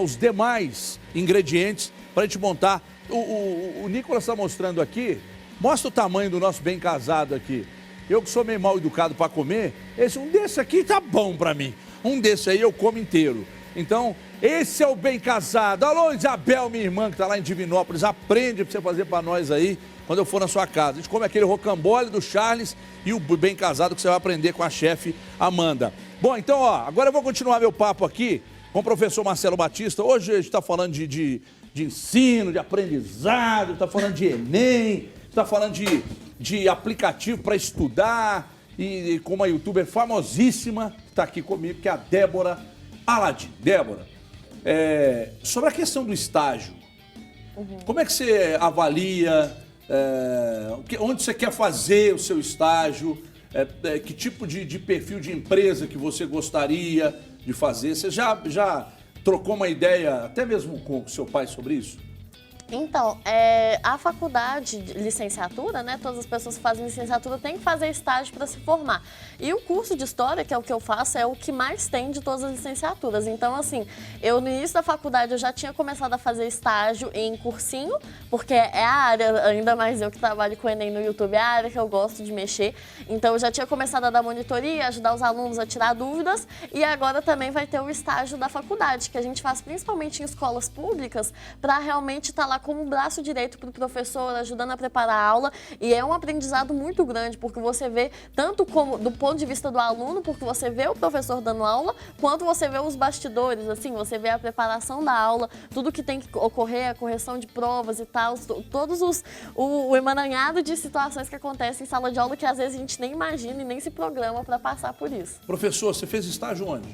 A: os demais ingredientes para a gente montar. O Nicolas está mostrando aqui, mostra o tamanho do nosso bem casado aqui. Eu que sou meio mal educado para comer, um desse aqui tá bom para mim. Um desse aí eu como inteiro. Então, esse é o bem casado. Alô, Isabel, minha irmã, que está lá em Divinópolis, aprende para você fazer para nós aí, quando eu for na sua casa. A gente come aquele rocambole do Charles e o bem casado que você vai aprender com a chefe Amanda. Bom, então, agora eu vou continuar meu papo aqui com o professor Marcelo Batista. Hoje a gente está falando de ensino, de aprendizado, está falando de Enem, está falando de aplicativo para estudar e com uma youtuber famosíssima que está aqui comigo, que é a Débora Aladim. Débora, sobre a questão do estágio, como é que você avalia, onde você quer fazer o seu estágio, que tipo de perfil de empresa que você gostaria de fazer? Você já trocou uma ideia, até mesmo com o seu pai, sobre isso?
B: Então, a faculdade de licenciatura, né, todas as pessoas que fazem licenciatura têm que fazer estágio para se formar. E o curso de História, que é o que eu faço, é o que mais tem de todas as licenciaturas. Então, assim, eu no início da faculdade eu já tinha começado a fazer estágio em cursinho, porque é a área, ainda mais eu que trabalho com o Enem no YouTube, é a área que eu gosto de mexer. Então, eu já tinha começado a dar monitoria, ajudar os alunos a tirar dúvidas, e agora também vai ter o estágio da faculdade, que a gente faz principalmente em escolas públicas, para realmente estar lá como um braço direito para o professor, ajudando a preparar a aula. E é um aprendizado muito grande, porque você vê, tanto como do ponto de vista do aluno, porque você vê o professor dando aula, quanto você vê os bastidores, assim, você vê a preparação da aula, tudo que tem que ocorrer, a correção de provas e tal, todos o emaranhado de situações que acontecem em sala de aula que às vezes a gente nem imagina e nem se programa para passar por isso.
A: Professor, você fez estágio onde?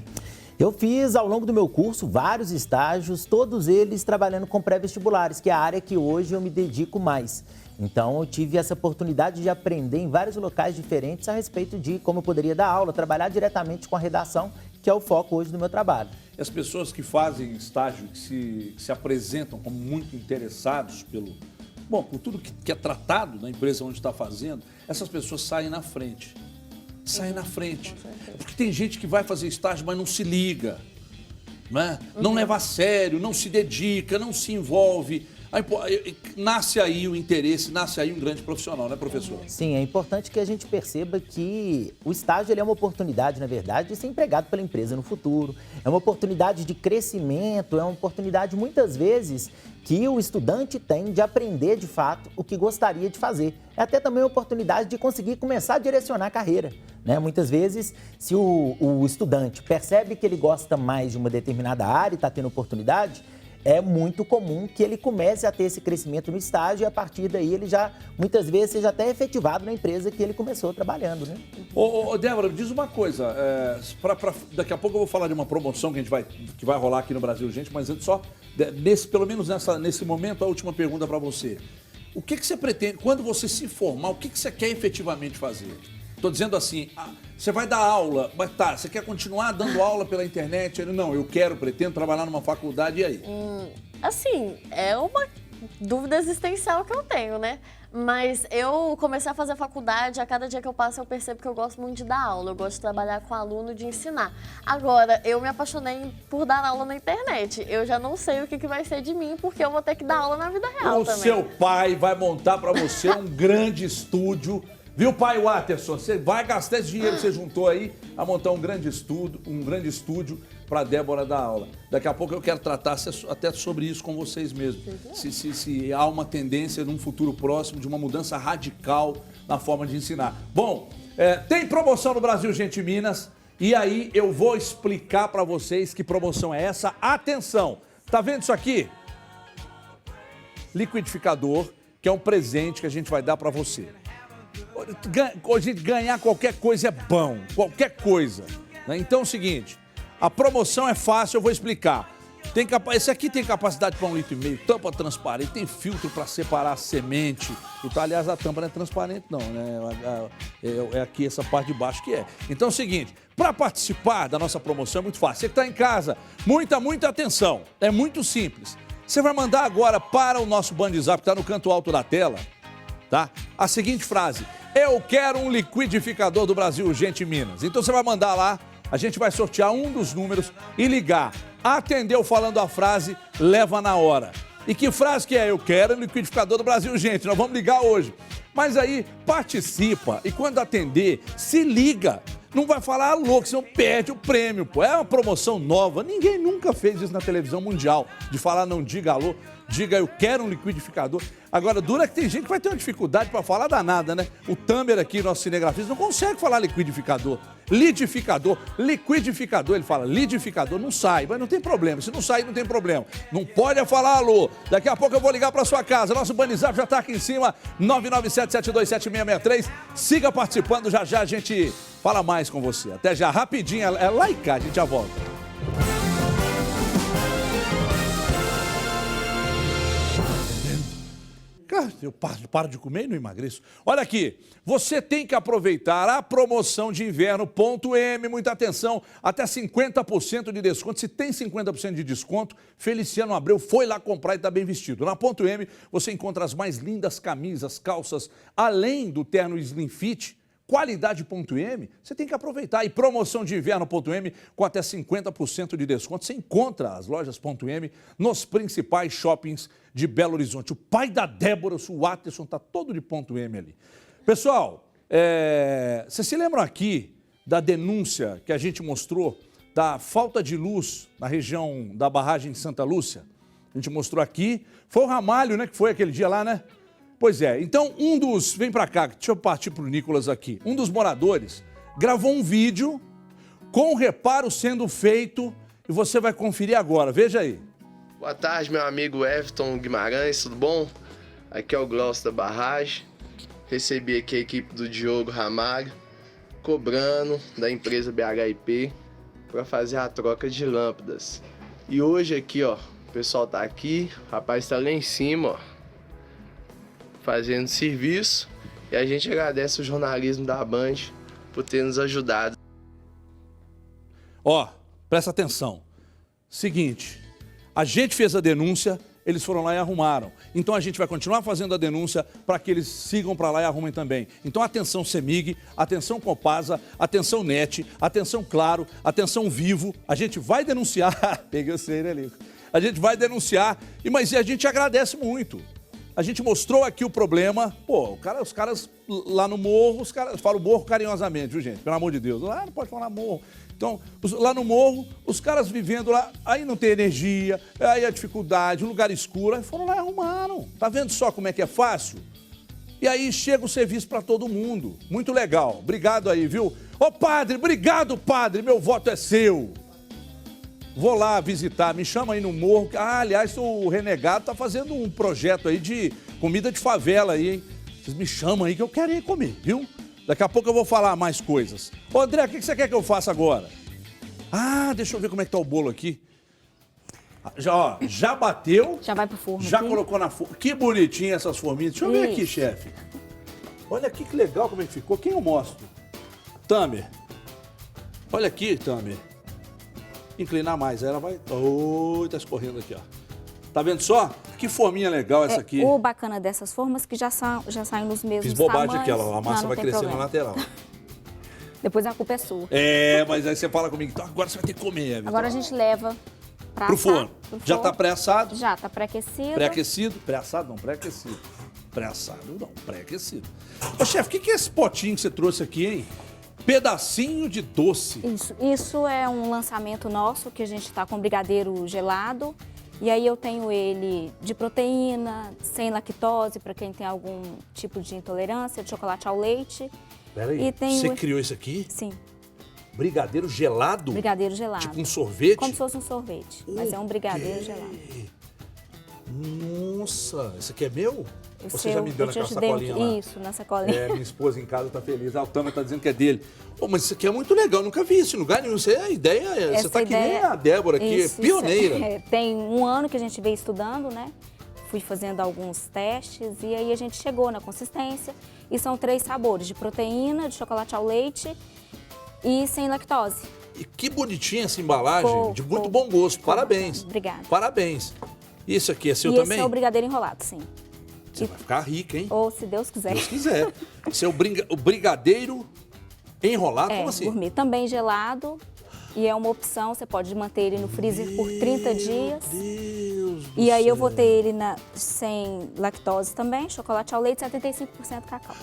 D: Eu fiz, ao longo do meu curso, vários estágios, todos eles trabalhando com pré-vestibulares, que é a área que hoje eu me dedico mais. Então, eu tive essa oportunidade de aprender em vários locais diferentes a respeito de como eu poderia dar aula, trabalhar diretamente com a redação, que é o foco hoje do meu trabalho.
A: E as pessoas que fazem estágio, que se apresentam como muito interessados por tudo que é tratado na empresa onde está fazendo, essas pessoas saem na frente. Saem na frente. Porque tem gente que vai fazer estágio, mas não se liga, né? Não leva a sério, não se dedica, não se envolve. Aí, nasce aí o interesse, nasce aí um grande profissional, né, professor?
D: Sim, é importante que a gente perceba que o estágio ele é uma oportunidade, na verdade, de ser empregado pela empresa no futuro. É uma oportunidade de crescimento, é uma oportunidade, muitas vezes, que o estudante tem de aprender, de fato, o que gostaria de fazer. É até também uma oportunidade de conseguir começar a direcionar a carreira, né? Muitas vezes, se o estudante percebe que ele gosta mais de uma determinada área e está tendo oportunidade, é muito comum que ele comece a ter esse crescimento no estágio e a partir daí ele já, muitas vezes, seja até efetivado na empresa que ele começou trabalhando, né?
A: Ô, Débora, diz uma coisa, daqui a pouco eu vou falar de uma promoção que vai rolar aqui no Brasil, gente, mas antes só, pelo menos nesse momento, a última pergunta para você. O que você pretende, quando você se formar, o que você quer efetivamente fazer? Tô dizendo assim, você vai dar aula, mas tá, você quer continuar dando aula pela internet? Ele, não, eu pretendo trabalhar numa faculdade, e aí?
B: Assim, é uma dúvida existencial que eu tenho, né? Mas eu comecei a fazer faculdade, a cada dia que eu passo eu percebo que eu gosto muito de dar aula, eu gosto de trabalhar com aluno, de ensinar. Agora, eu me apaixonei por dar aula na internet. Eu já não sei o que vai ser de mim, porque eu vou ter que dar aula na vida real também.
A: O seu pai vai montar para você um grande estúdio. Viu, pai Watterson? Você vai gastar esse dinheiro que você juntou aí a montar um grande estúdio para Débora dar aula. Daqui a pouco eu quero tratar até sobre isso com vocês mesmos. Se há uma tendência num futuro próximo de uma mudança radical na forma de ensinar. Bom, tem promoção no Brasil Gente Minas e aí eu vou explicar para vocês que promoção é essa. Atenção, tá vendo isso aqui? Liquidificador, que é um presente que a gente vai dar para você. Hoje ganhar qualquer coisa é bom, qualquer coisa. Né? Então é o seguinte, a promoção é fácil, eu vou explicar. Esse aqui tem capacidade para 1,5 litro, tampa transparente, tem filtro para separar a semente. Então, aliás, a tampa não é transparente não, né? É aqui essa parte de baixo que é. Então é o seguinte, para participar da nossa promoção é muito fácil. Você que está em casa, muita atenção, é muito simples. Você vai mandar agora para o nosso Bandzap, que está no canto alto da tela, tá? A seguinte frase: eu quero um liquidificador do Brasil Gente Minas. Então você vai mandar lá, a gente vai sortear um dos números e ligar. Atendeu falando a frase, leva na hora. E que frase que é? Eu quero um liquidificador do Brasil Gente. Nós vamos ligar hoje. Mas aí participa e quando atender, se liga. Não vai falar alô, que senão perde o prêmio, pô. É uma promoção nova. Ninguém nunca fez isso na televisão mundial. De falar não diga alô, diga eu quero um liquidificador. Agora, dura que tem gente que vai ter uma dificuldade para falar danada, né? O Tamer aqui, nosso cinegrafista, não consegue falar liquidificador. Liquidificador, ele fala lidificador, não sai, mas não tem problema. Se não sair, não tem problema. Não pode falar alô. Daqui a pouco eu vou ligar para sua casa. Nosso Bandzap já está aqui em cima, 997-727663. Siga participando, já a gente fala mais com você. Até já, rapidinho, é lá e cá, a gente já volta. Eu paro de comer e não emagreço. Olha aqui, você tem que aproveitar a promoção de inverno Ponto M, muita atenção, até 50% de desconto. Se tem 50% de desconto, Feliciano Abreu foi lá comprar e está bem vestido. Na Ponto M você encontra as mais lindas camisas, calças, além do terno Slim Fit. Qualidade Ponto M, você tem que aproveitar. E promoção de inverno Ponto M com até 50% de desconto. Você encontra as lojas Ponto M nos principais shoppings de Belo Horizonte. O pai da Débora, o Watterson, está todo de Ponto M ali. Pessoal, vocês se lembram aqui da denúncia que a gente mostrou da falta de luz na região da barragem de Santa Lúcia? A gente mostrou aqui. Foi o Ramalho, né, que foi aquele dia lá, né? Pois é, então vem pra cá, deixa eu partir pro Nicolas aqui. Um dos moradores gravou um vídeo com o reparo sendo feito e você vai conferir agora, veja aí.
H: Boa tarde, meu amigo Everton Guimarães, tudo bom? Aqui é o Glaucio da Barragem. Recebi aqui a equipe do Diogo Ramalho, cobrando da empresa BHIP para fazer a troca de lâmpadas. E hoje aqui, ó, o pessoal tá aqui, o rapaz tá lá em cima, ó, fazendo serviço, e a gente agradece o jornalismo da Band por ter nos ajudado.
A: Ó, presta atenção. Seguinte, a gente fez a denúncia, eles foram lá e arrumaram. Então a gente vai continuar fazendo a denúncia para que eles sigam para lá e arrumem também. Então atenção Semig, atenção Copasa, atenção NET, atenção Claro, atenção Vivo. A gente vai denunciar. Peguei o sei, né, Lico? A gente vai denunciar, mas a gente agradece muito. A gente mostrou aqui o problema. Pô, os caras lá no morro, os caras falam morro carinhosamente, viu, gente? Pelo amor de Deus. Lá não pode falar morro. Então, lá no morro, os caras vivendo lá, aí não tem energia, aí a dificuldade, um lugar escuro, aí foram lá e arrumaram. Tá vendo só como é que é fácil? E aí chega o serviço para todo mundo. Muito legal. Obrigado aí, viu? Ô, padre, obrigado, padre. Meu voto é seu. Vou lá visitar, me chama aí no morro. Ah, aliás, o Renegado tá fazendo um projeto aí de comida de favela aí, hein? Vocês me chamam aí que eu quero ir comer, viu? Daqui a pouco eu vou falar mais coisas. Ô, André, o que você quer que eu faça agora? Ah, deixa eu ver como é que tá o bolo aqui. Já bateu. Já vai pro forno. Já aqui. Colocou na forma. Que bonitinha essas forminhas. Deixa eu ver aqui, chefe. Olha aqui que legal como é que ficou. Quem eu mostro? Tamer, olha aqui, Tamer. Inclinar mais, aí ela vai... Oi, tá escorrendo aqui, ó. Tá vendo só? Que forminha legal essa aqui.
C: O bacana dessas formas que já saem nos mesmos
A: Fiz bobagem
C: tamanhos.
A: aqui, ó. A massa vai crescer na lateral.
C: Depois a culpa é sua.
A: É, mas aí você fala comigo, então agora você vai ter que comer, Everton.
C: Agora a gente leva pra
A: Pro
C: assar,
A: forno. Já tá pré-assado?
C: Já, tá pré-aquecido.
A: Pré-aquecido? Pré-assado não, pré-aquecido. Pré-assado não, pré-aquecido. Ô, chefe, o que é esse potinho que você trouxe aqui, hein? Pedacinho de doce.
C: Isso é um lançamento nosso, que a gente tá com brigadeiro gelado. E aí eu tenho ele de proteína, sem lactose, para quem tem algum tipo de intolerância, de chocolate ao leite.
A: Peraí,
C: E tem
A: você criou isso aqui?
C: Sim,
A: Brigadeiro gelado?
C: brigadeiro gelado.
A: Tipo um sorvete?
C: Como se fosse um sorvete, mas é um brigadeiro gelado.
A: Nossa, esse aqui é meu?
C: Esse
A: Você já me deu
C: eu te
A: naquela
C: ajudei
A: sacolinha
C: muito.
A: lá?
C: Isso, na sacolinha.
A: É, minha esposa em casa tá feliz. A Tama tá dizendo que é dele. Ô, mas isso aqui é muito legal, nunca vi isso em lugar nenhum. Você, a ideia, você tá que nem a Débora aqui,
C: Isso,
A: pioneira.
C: Tem um ano que a gente veio estudando, né? Fui fazendo alguns testes e aí a gente chegou na consistência. E são 3 sabores, de proteína, de chocolate ao leite e sem lactose.
A: E que bonitinha essa embalagem, de muito bom gosto. Parabéns.
C: Obrigada.
A: Parabéns. Isso aqui é seu
C: e
A: também?
C: esse é o brigadeiro enrolado, sim.
A: Você vai ficar rica, hein?
C: Ou se Deus quiser.
A: Se quiser. Esse é o brigadeiro enrolado, como assim?
C: Gourmet. Também gelado. E é uma opção, você pode manter ele no freezer por 30 dias.
A: Deus do
C: E aí eu
A: céu.
C: vou ter ele sem lactose também, chocolate ao leite, 75% cacau.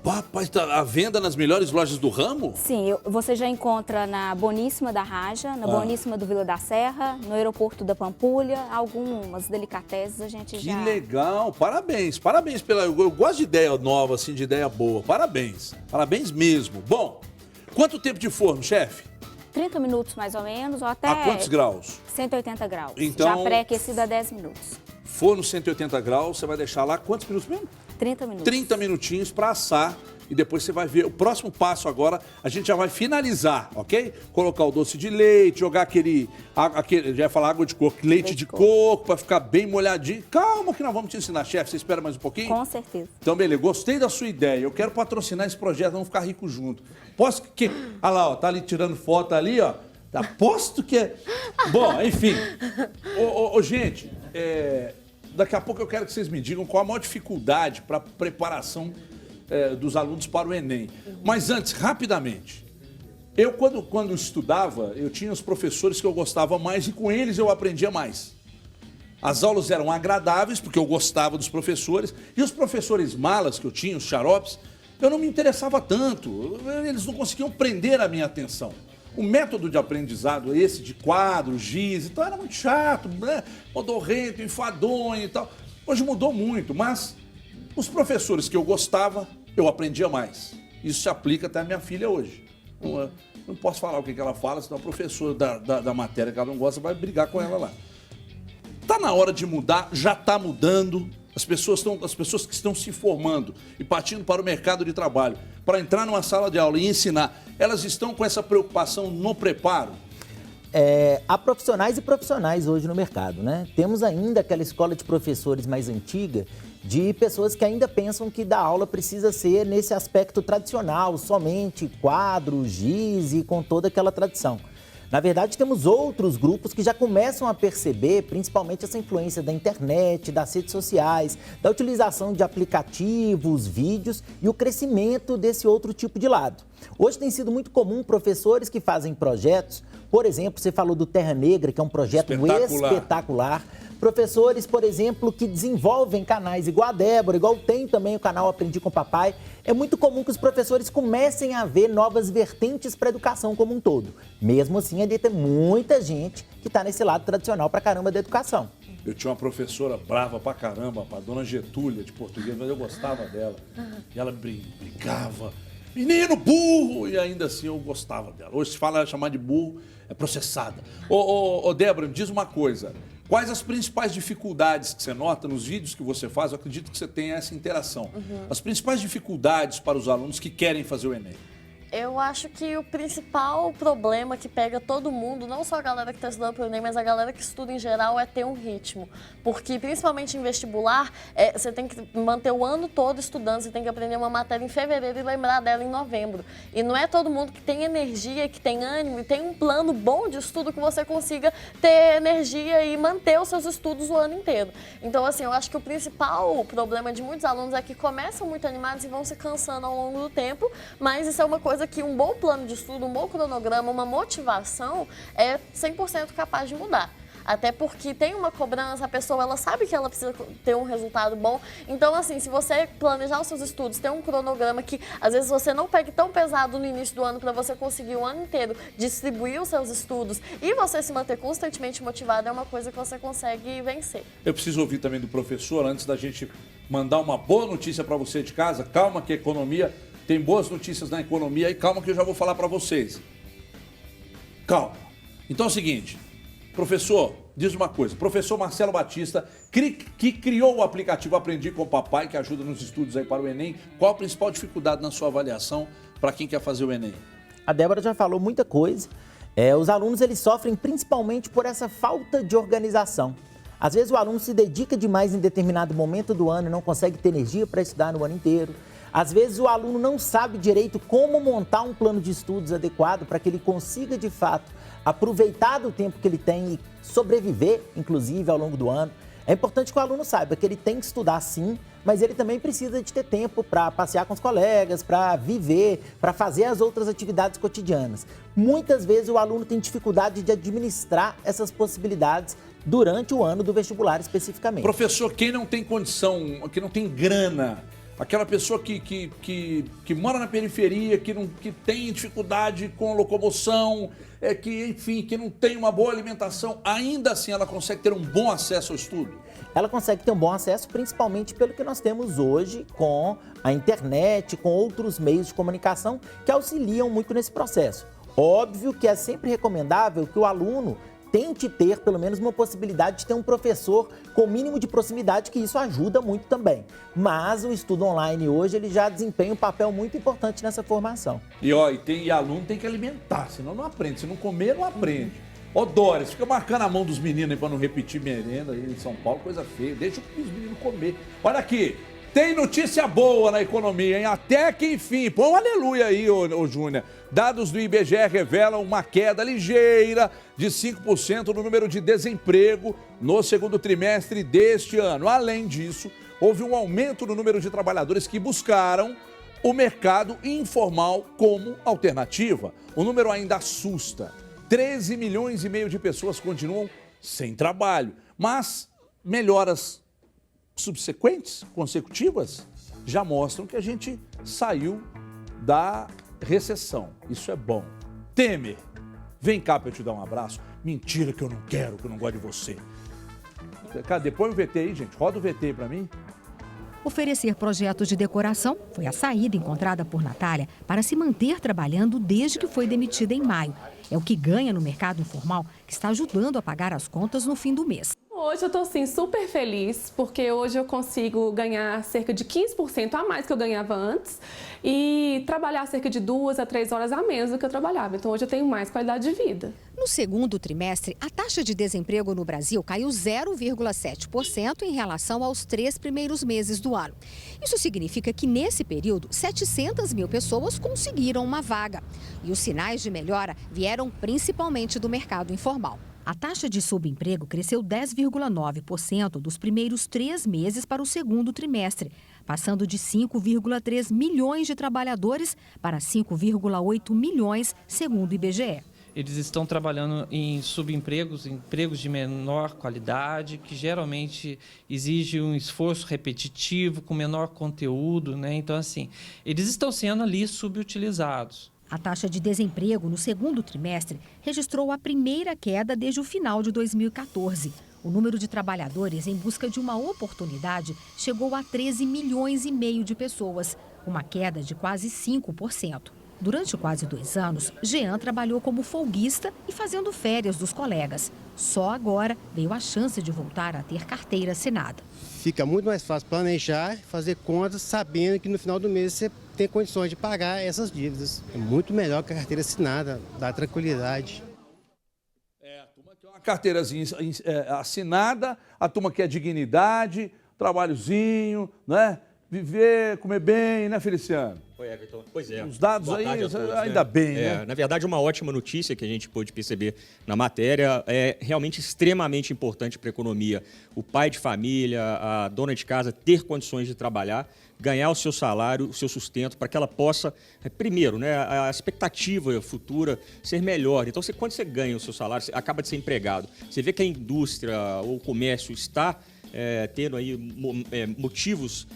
A: Rapaz, tá à venda nas melhores lojas do ramo?
C: Sim, você já encontra na Boníssima da Raja, na Boníssima do Vila da Serra, no aeroporto da Pampulha, algumas delicatessen a gente já...
A: Que legal, parabéns, parabéns pela... Eu gosto de ideia nova, assim, de ideia boa, parabéns, parabéns mesmo. Bom, quanto tempo de forno, chefe?
C: 30 minutos mais ou menos, ou até...
A: A quantos graus?
C: 180 graus,
A: Então-
C: já pré-aquecido a 10 minutos.
A: Forno 180 graus, você vai deixar lá quantos minutos mesmo?
C: 30 minutos.
A: 30 minutinhos para assar e depois você vai ver. O próximo passo agora, a gente já vai finalizar, ok? Colocar o doce de leite, jogar aquele já ia falar água de coco, leite de coco, para ficar bem molhadinho. Calma que nós vamos te ensinar, chefe. Você espera mais um pouquinho?
C: Com certeza.
A: Então, beleza. Gostei da sua ideia. Eu quero patrocinar esse projeto, vamos ficar ricos juntos. Posso que... Olha lá, ó, tá ali tirando foto ali, ó. Aposto que é... Bom, enfim. Gente, daqui a pouco eu quero que vocês me digam qual a maior dificuldade para a preparação dos alunos para o Enem. Mas antes, rapidamente, eu quando estudava, eu tinha os professores que eu gostava mais e com eles eu aprendia mais. As aulas eram agradáveis, porque eu gostava dos professores, e os professores malas que eu tinha, os xaropes, eu não me interessava tanto, eles não conseguiam prender a minha atenção. O método de aprendizado, esse de quadro, giz, então era muito chato, né? Modorrento, enfadonho e tal. Hoje mudou muito, mas os professores que eu gostava, eu aprendia mais. Isso se aplica até à minha filha hoje. Não posso falar o que ela fala, senão a professora da matéria que ela não gosta vai brigar com ela lá. Está na hora de mudar, já está mudando. As pessoas que estão se formando e partindo para o mercado de trabalho, para entrar numa sala de aula e ensinar, elas estão com essa preocupação no preparo?
D: Há profissionais e profissionais hoje no mercado, né? Temos ainda aquela escola de professores mais antiga, de pessoas que ainda pensam que dar aula precisa ser nesse aspecto tradicional, somente quadro, giz e com toda aquela tradição. Na verdade, temos outros grupos que já começam a perceber, principalmente essa influência da internet, das redes sociais, da utilização de aplicativos, vídeos e o crescimento desse outro tipo de lado. Hoje tem sido muito comum professores que fazem projetos, por exemplo, você falou do Terra Negra, que é um projeto espetacular. Professores, por exemplo, que desenvolvem canais igual a Débora, igual tem também o canal Aprendi com Papai. É muito comum que os professores comecem a ver novas vertentes para a educação como um todo. Mesmo assim, ainda tem muita gente que está nesse lado tradicional pra caramba da educação.
A: Eu tinha uma professora brava pra caramba, a dona Getúlia, de português, mas eu gostava dela. E ela brincava, menino burro! E ainda assim eu gostava dela. Hoje se fala chamar de burro, é processada. Ô, Débora, me diz uma coisa. Quais as principais dificuldades que você nota nos vídeos que você faz? Eu acredito que você tenha essa interação. As principais dificuldades para os alunos que querem fazer o Enem.
B: Eu acho que o principal problema que pega todo mundo, não só a galera que está estudando para o Enem, mas a galera que estuda em geral, é ter um ritmo. Porque, principalmente em vestibular, você tem que manter o ano todo estudando, você tem que aprender uma matéria em fevereiro e lembrar dela em novembro. E não é todo mundo que tem energia, que tem ânimo e tem um plano bom de estudo que você consiga ter energia e manter os seus estudos o ano inteiro. Então, assim, eu acho que o principal problema de muitos alunos é que começam muito animados e vão se cansando ao longo do tempo, mas isso é uma coisa que um bom plano de estudo, um bom cronograma, uma motivação é 100% capaz de mudar. Até porque tem uma cobrança, a pessoa ela sabe que ela precisa ter um resultado bom. Então, assim, se você planejar os seus estudos, ter um cronograma que às vezes você não pegue tão pesado no início do ano para você conseguir o ano inteiro distribuir os seus estudos e você se manter constantemente motivado, é uma coisa que você consegue vencer.
A: Eu preciso ouvir também do professor, antes da gente mandar uma boa notícia para você de casa. Calma que a economia, tem boas notícias na economia e calma que eu já vou falar para vocês. Calma. Então é o seguinte, professor, diz uma coisa. Professor Marcelo Batista, que criou o aplicativo Aprendi com o Papai, que ajuda nos estudos aí para o Enem. Qual a principal dificuldade na sua avaliação para quem quer fazer o Enem?
D: A Débora já falou muita coisa. Os alunos eles sofrem principalmente por essa falta de organização. Às vezes o aluno se dedica demais em determinado momento do ano e não consegue ter energia para estudar no ano inteiro. Às vezes o aluno não sabe direito como montar um plano de estudos adequado para que ele consiga, de fato, aproveitar do tempo que ele tem e sobreviver, inclusive, ao longo do ano. É importante que o aluno saiba que ele tem que estudar sim, mas ele também precisa de ter tempo para passear com os colegas, para viver, para fazer as outras atividades cotidianas. Muitas vezes o aluno tem dificuldade de administrar essas possibilidades durante o ano do vestibular especificamente.
A: Professor, quem não tem condição, que não tem grana, aquela pessoa que mora na periferia, que tem dificuldade com locomoção, que não tem uma boa alimentação, ainda assim ela consegue ter um bom acesso ao estudo?
D: Ela consegue ter um bom acesso, principalmente pelo que nós temos hoje com a internet, com outros meios de comunicação que auxiliam muito nesse processo. Óbvio que é sempre recomendável que o aluno tente ter pelo menos uma possibilidade de ter um professor com o mínimo de proximidade, que isso ajuda muito também. Mas o estudo online hoje ele já desempenha um papel muito importante nessa formação.
A: E aluno tem que alimentar, senão não aprende. Se não comer, não aprende. Ô Doris, fica marcando a mão dos meninos aí para não repetir merenda aí em São Paulo, coisa feia. Deixa os meninos comer. Olha aqui, tem notícia boa na economia, hein? Até que enfim. Põe um aleluia aí, ô Júnior. Dados do IBGE revelam uma queda ligeira de 5% no número de desemprego no segundo trimestre deste ano. Além disso, houve um aumento no número de trabalhadores que buscaram o mercado informal como alternativa. O número ainda assusta. 13 milhões e meio de pessoas continuam sem trabalho, mas melhoras subsequentes, consecutivas, já mostram que a gente saiu da recessão. Isso é bom. Temer, vem cá para eu te dar um abraço. Mentira que eu não quero, que eu não gosto de você. Cadê? Põe o VT aí, gente. Roda o VT aí para mim.
I: Oferecer projetos de decoração foi a saída encontrada por Natália para se manter trabalhando desde que foi demitida em maio. É o que ganha no mercado informal, que está ajudando a pagar as contas no fim do mês.
J: Hoje eu estou assim, super feliz, porque hoje eu consigo ganhar cerca de 15% a mais que eu ganhava antes e trabalhar cerca de 2 a 3 horas a menos do que eu trabalhava. Então hoje eu tenho mais qualidade de vida.
I: No segundo trimestre, a taxa de desemprego no Brasil caiu 0,7% em relação aos 3 primeiros meses do ano. Isso significa que, nesse período, 700 mil pessoas conseguiram uma vaga. E os sinais de melhora vieram principalmente do mercado informal. A taxa de subemprego cresceu 10,9% dos primeiros 3 meses para o segundo trimestre, passando de 5,3 milhões de trabalhadores para 5,8 milhões, segundo o IBGE.
K: Eles estão trabalhando em subempregos, empregos de menor qualidade, que geralmente exige um esforço repetitivo, com menor conteúdo, né? Então, assim, eles estão sendo ali subutilizados.
I: A taxa de desemprego no segundo trimestre registrou a primeira queda desde o final de 2014. O número de trabalhadores em busca de uma oportunidade chegou a 13 milhões e meio de pessoas, uma queda de quase 5%. Durante quase 2 anos, Jean trabalhou como folguista e fazendo férias dos colegas. Só agora veio a chance de voltar a ter carteira assinada.
L: Fica muito mais fácil planejar, fazer contas, sabendo que no final do mês você ter condições de pagar essas dívidas. É muito melhor que a carteira assinada, dá tranquilidade.
A: A turma quer uma carteirazinha assinada, a turma quer dignidade, trabalhozinho, né? Viver, comer bem, né, Feliciano?
M: Oi, Everton. Pois é.
A: Os dados
M: Boa
A: aí,
M: tarde a todos,
A: ainda bem, né?
M: Na verdade, uma ótima notícia que a gente pôde perceber na matéria é realmente extremamente importante para a economia. O pai de família, a dona de casa ter condições de trabalhar, ganhar o seu salário, o seu sustento, para que ela possa, primeiro, né, a expectativa futura ser melhor. Então, quando você ganha o seu salário, você acaba de ser empregado. Você vê que a indústria ou o comércio está tendo aí motivos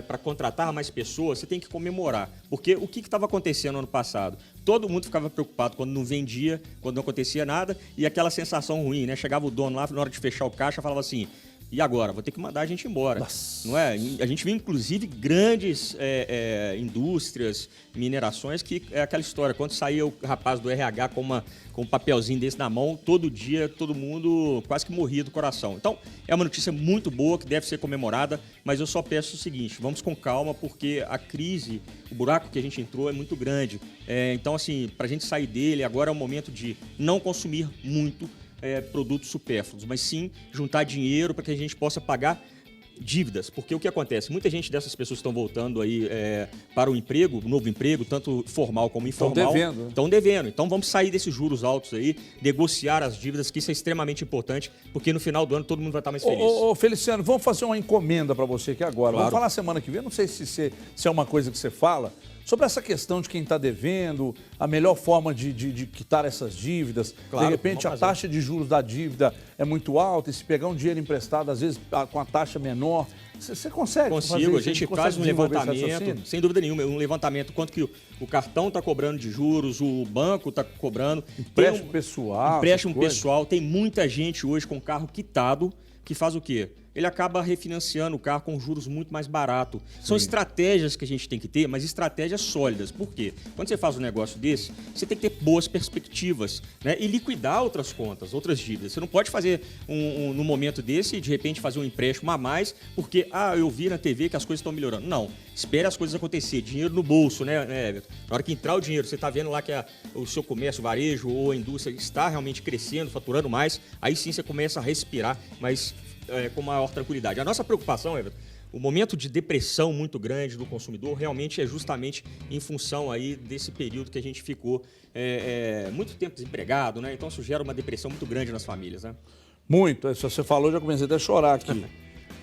M: para contratar mais pessoas, você tem que comemorar. Porque o que estava acontecendo no ano passado? Todo mundo ficava preocupado quando não vendia, quando não acontecia nada, e aquela sensação ruim, né? Chegava o dono lá, na hora de fechar o caixa, falava assim: e agora? Vou ter que mandar a gente embora. Nossa. Não é? A gente vê, inclusive, grandes indústrias, minerações, que é aquela história. Quando saía o rapaz do RH com um papelzinho desse na mão, todo dia, todo mundo quase que morria do coração. Então, é uma notícia muito boa, que deve ser comemorada, mas eu só peço o seguinte: vamos com calma, porque a crise, o buraco que a gente entrou é muito grande. Então, assim, para a gente sair dele, agora é o momento de não consumir muito produtos supérfluos, mas sim juntar dinheiro para que a gente possa pagar dívidas, porque o que acontece? Muita gente dessas pessoas estão voltando aí para o emprego, o novo emprego, tanto formal como informal. Estão devendo. Então vamos sair desses juros altos aí, negociar as dívidas, que isso é extremamente importante, porque no final do ano todo mundo vai estar mais feliz.
A: Ô, Feliciano, vamos fazer uma encomenda para você aqui agora.
M: Claro.
A: Vamos falar semana que vem, não sei se é uma coisa que você fala, sobre essa questão de quem está devendo, a melhor forma de quitar essas dívidas. Claro, de repente, a taxa de juros da dívida é muito alta, e se pegar um dinheiro emprestado, às vezes com a taxa menor, você consegue?
M: Consigo, a gente faz um levantamento, sem dúvida nenhuma, um levantamento, quanto que o cartão está cobrando de juros, o banco está cobrando.
A: Empréstimo pessoal.
M: Empréstimo pessoal. Tem muita gente hoje com carro quitado que faz o quê? Ele acaba refinanciando o carro com juros muito mais barato. São estratégias que a gente tem que ter, mas estratégias sólidas. Por quê? Quando você faz um negócio desse, você tem que ter boas perspectivas, né? E liquidar outras contas, outras dívidas. Você não pode fazer num momento desse, de repente, fazer um empréstimo a mais, porque, eu vi na TV que as coisas estão melhorando. Não. Espere as coisas acontecer. Dinheiro no bolso, né, Everton? Na hora que entrar o dinheiro, você está vendo lá que o seu comércio, o varejo ou a indústria está realmente crescendo, faturando mais, aí sim você começa a respirar, mas com maior tranquilidade. A nossa preocupação, Everton, o momento de depressão muito grande do consumidor realmente é justamente em função aí desse período que a gente ficou muito tempo desempregado, né? Então isso gera uma depressão muito grande nas famílias, né?
A: Muito. Se você falou, já comecei até a chorar aqui.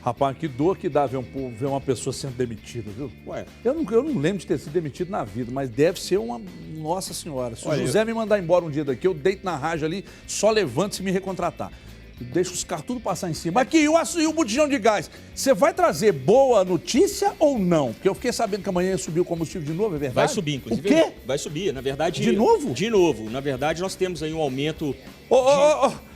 A: Rapaz, que dor que dá ver uma pessoa sendo demitida, viu?
M: Ué.
A: Eu não lembro de ter sido demitido na vida, mas deve ser uma... Nossa Senhora. Se o José me mandar embora um dia daqui, eu deito na rádio ali, só levanto se me recontratar. Deixa os carros tudo passar em cima. Aqui, e o botijão de gás? Você vai trazer boa notícia ou não? Porque eu fiquei sabendo que amanhã subiu o combustível de novo, é verdade?
M: Vai subir, inclusive.
A: O quê?
M: Vai subir, na verdade...
A: De novo?
M: De novo. Na verdade, nós temos aí um aumento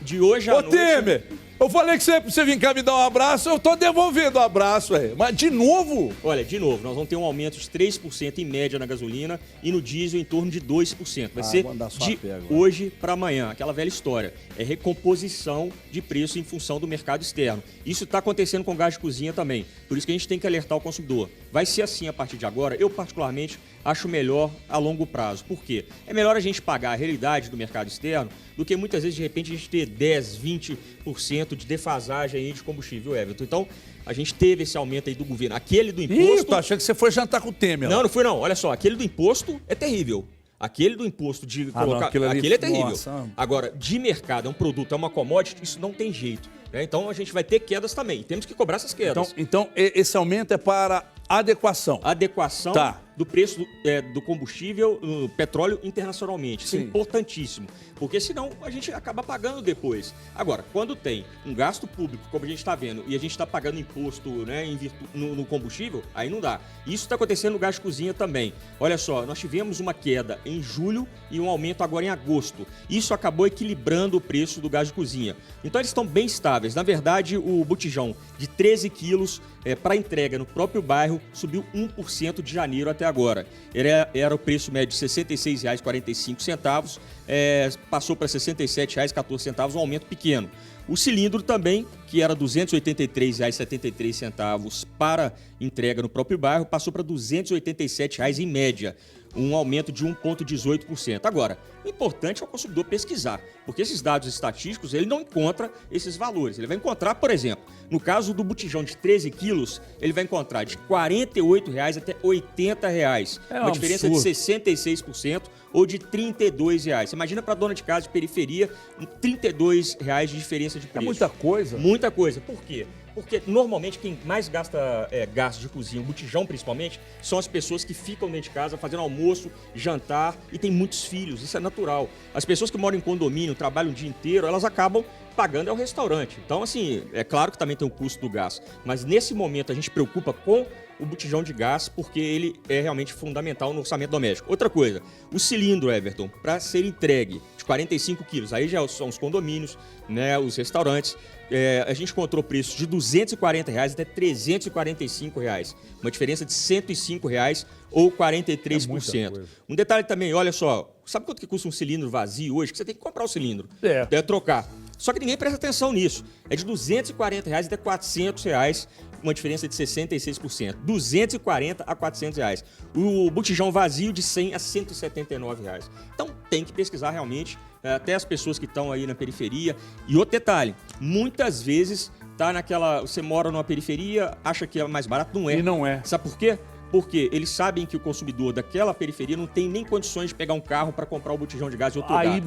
M: de hoje à noite...
A: Temer, eu falei que você vir cá me dar um abraço, eu tô devolvendo o abraço, mas de novo?
M: Olha, de novo, nós vamos ter um aumento de 3% em média na gasolina e no diesel em torno de 2%. Vai ser de hoje para amanhã, aquela velha história. É recomposição de preço em função do mercado externo. Isso está acontecendo com o gás de cozinha também. Por isso que a gente tem que alertar o consumidor. Vai ser assim a partir de agora. Eu, particularmente, acho melhor a longo prazo. Por quê? É melhor a gente pagar a realidade do mercado externo do que muitas vezes, de repente, a gente ter 10%, 20% de defasagem aí de combustível, Everton. Então, a gente teve esse aumento aí do governo. Aquele do imposto...
A: Ih, tô achando que você foi jantar com o Temer.
M: Não fui não. Olha só, aquele do imposto é terrível. Aquele do imposto de colocar... Aquele é terrível.
A: Nossa.
M: Agora, de mercado, é um produto, é uma commodity, isso não tem jeito. Né? Então, a gente vai ter quedas também. Temos que cobrar essas quedas.
A: Então esse aumento é para adequação.
M: Adequação do preço do combustível, do petróleo internacionalmente. Isso é importantíssimo, porque senão a gente acaba pagando depois. Agora, quando tem um gasto público, como a gente está vendo, e a gente está pagando imposto, né, no combustível, aí não dá. Isso está acontecendo no gás de cozinha também. Olha só, nós tivemos uma queda em julho e um aumento agora em agosto. Isso acabou equilibrando o preço do gás de cozinha. Então eles estão bem estáveis. Na verdade, o botijão de 13 quilos para entrega no próprio bairro subiu 1% de janeiro até até agora. Era o preço médio de R$ 66,45, passou para R$ 67,14, um aumento pequeno. O cilindro também, que era R$ 283,73 para entrega no próprio bairro, passou para R$ 287 em média, um aumento de 1,18%. Agora, o importante é o consumidor pesquisar, porque esses dados estatísticos ele não encontra esses valores. Ele vai encontrar, por exemplo, no caso do botijão de 13 quilos, ele vai encontrar de R$ 48,00 até R$ 80,00, uma diferença de 66% ou de R$ 32,00. Você imagina para dona de casa de periferia, R$ 32,00 de diferença de preço.
A: É muita coisa.
M: Muita coisa. Por quê? Porque normalmente quem mais gasta gás de cozinha, o botijão principalmente, são as pessoas que ficam dentro de casa fazendo almoço, jantar e tem muitos filhos, isso é natural. As pessoas que moram em condomínio, trabalham o dia inteiro, elas acabam pagando ao restaurante. Então, assim, é claro que também tem o custo do gás, mas nesse momento a gente preocupa com o botijão de gás porque ele é realmente fundamental no orçamento doméstico. Outra coisa, o cilindro, Everton, para ser entregue de 45 quilos, aí já são os condomínios, né, os restaurantes, a gente encontrou preços de R$ 240,00 até R$ 345,00, uma diferença de R$ 105,00 ou 43%. Um detalhe também, olha só, sabe quanto que custa um cilindro vazio hoje? Que você tem que comprar o cilindro, trocar. Só que ninguém presta atenção nisso. É de R$ 240,00 até R$ 400,00, uma diferença de 66%. 240 a R$ 400,00. O botijão vazio de 100 a R$ 179,00. Então tem que pesquisar realmente, até as pessoas que estão aí na periferia. E outro detalhe, muitas vezes você mora numa periferia, acha que é mais barato, não é.
A: E não é.
M: Sabe por quê? Porque eles sabem que o consumidor daquela periferia não tem nem condições de pegar um carro para comprar o botijão de gás em outro lugar.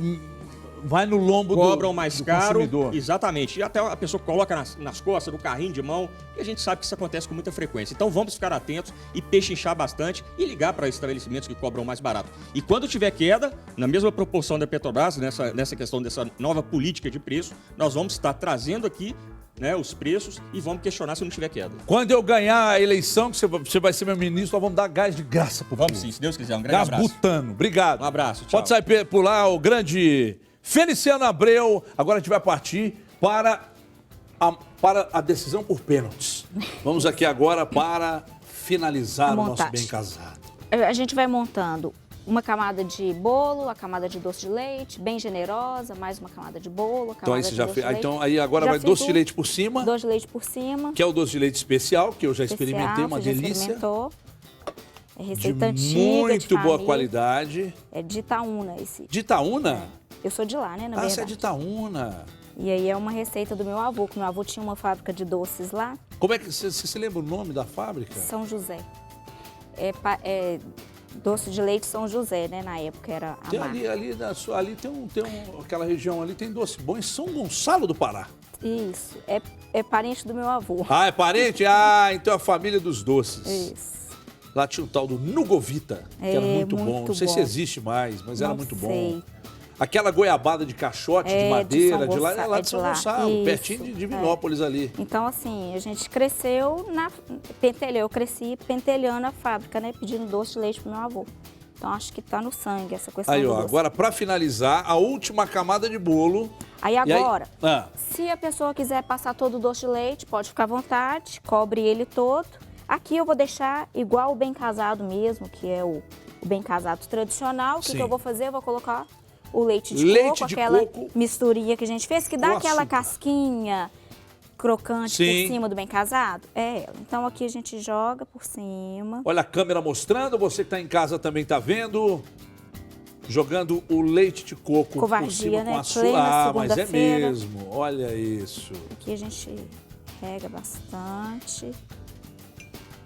A: Vai no lombo
M: cobram mais caro,
A: consumidor.
M: Exatamente. E até a pessoa coloca nas costas, no carrinho de mão, e a gente sabe que isso acontece com muita frequência. Então vamos ficar atentos e pechinchar bastante e ligar para estabelecimentos que cobram mais barato. E quando tiver queda, na mesma proporção da Petrobras, nessa questão dessa nova política de preço, nós vamos estar trazendo aqui, né, os preços e vamos questionar se não tiver queda.
A: Quando eu ganhar a eleição, que você vai ser meu ministro, nós vamos dar gás de graça pro povo.
M: Vamos sim, se Deus quiser. Um grande
A: gás
M: abraço.
A: butano. Obrigado.
M: Um abraço, tchau.
A: Pode sair por lá o grande Feliciano Abreu. Agora a gente vai partir para a decisão por pênaltis. Vamos aqui agora para finalizar o nosso bem casado.
C: A gente vai montando uma camada de bolo, a camada de doce de leite, bem generosa, mais uma camada de bolo, a camada
A: Então aí você já fez. Então aí agora
C: já
A: vai doce de leite por cima.
C: Doce de leite por cima.
A: Que é o doce de leite especial, que eu já experimentei, uma delícia.
C: Experimentou. É receita antiga,
A: muito boa qualidade.
C: É de Itaúna esse.
A: De Itaúna?
C: Eu sou de lá, né, na verdade.
A: Você é de Itaúna.
C: E aí é uma receita do meu avô, que meu avô tinha uma fábrica de doces lá.
A: Como é que você se lembra o nome da fábrica?
C: São José. Doce de leite São José, né? Na época era a
A: tem
C: marca.
A: Ali tem aquela região ali tem doce bom em São Gonçalo do Pará.
C: Isso, é parente do meu avô.
A: Ah, é parente? Ah, então é a família dos doces.
C: Isso.
A: Lá tinha um tal do Nugovita, que era muito bom. Não sei se existe mais, mas era muito bom. Aquela goiabada de caixote, de madeira, de lá, é lá de São Gonçalo, pertinho de Divinópolis ali.
C: Então, assim, a gente cresceu eu cresci pentelhando a fábrica, né? Pedindo doce de leite pro meu avô. Então, acho que tá no sangue essa questão
A: aí,
C: do
A: ó,
C: doce.
A: agora para finalizar, a última camada de bolo.
C: Aí agora, se a pessoa quiser passar todo o doce de leite, pode ficar à vontade, cobre ele todo. Aqui eu vou deixar igual o bem casado mesmo, que é o bem casado tradicional. O que eu vou fazer? Eu vou colocar o leite de coco, aquela misturinha que a gente fez, que dá aquela casquinha crocante por cima do bem casado. Então aqui a gente joga por cima.
A: Olha a câmera mostrando, você que está em casa também está vendo. Jogando o leite de coco por cima com açúcar. Mas é mesmo, olha isso.
C: Aqui a gente rega bastante.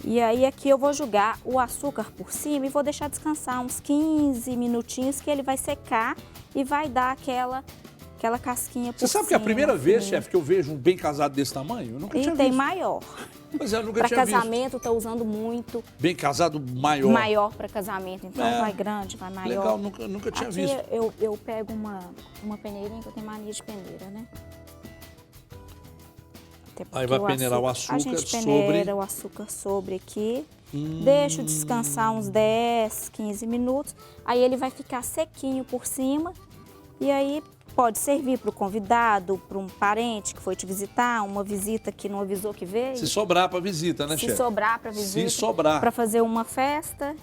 C: E aí aqui eu vou jogar o açúcar por cima e vou deixar descansar uns 15 minutinhos que ele vai secar e vai dar aquela casquinha por cima.
A: Você sabe que é a primeira vez, chefe, que eu vejo um bem casado desse tamanho? Eu nunca tinha visto.
C: E tem maior.
A: Mas eu nunca tinha visto.
C: Para casamento tá usando muito.
A: Bem casado maior.
C: Maior para casamento, então vai grande, vai maior.
A: Legal, nunca tinha visto.
C: Aqui eu pego uma peneirinha, que eu tenho mania de peneira, né?
A: Aí vai peneirar o açúcar sobre...
C: A gente peneira o açúcar sobre aqui, deixo descansar uns 10, 15 minutos, aí ele vai ficar sequinho por cima e aí pode servir para o convidado, para um parente que foi te visitar, uma visita que não avisou que veio.
A: Se sobrar para visita, né, chefe?
C: Se sobrar para visita.
A: Se sobrar.
C: Para fazer uma festa.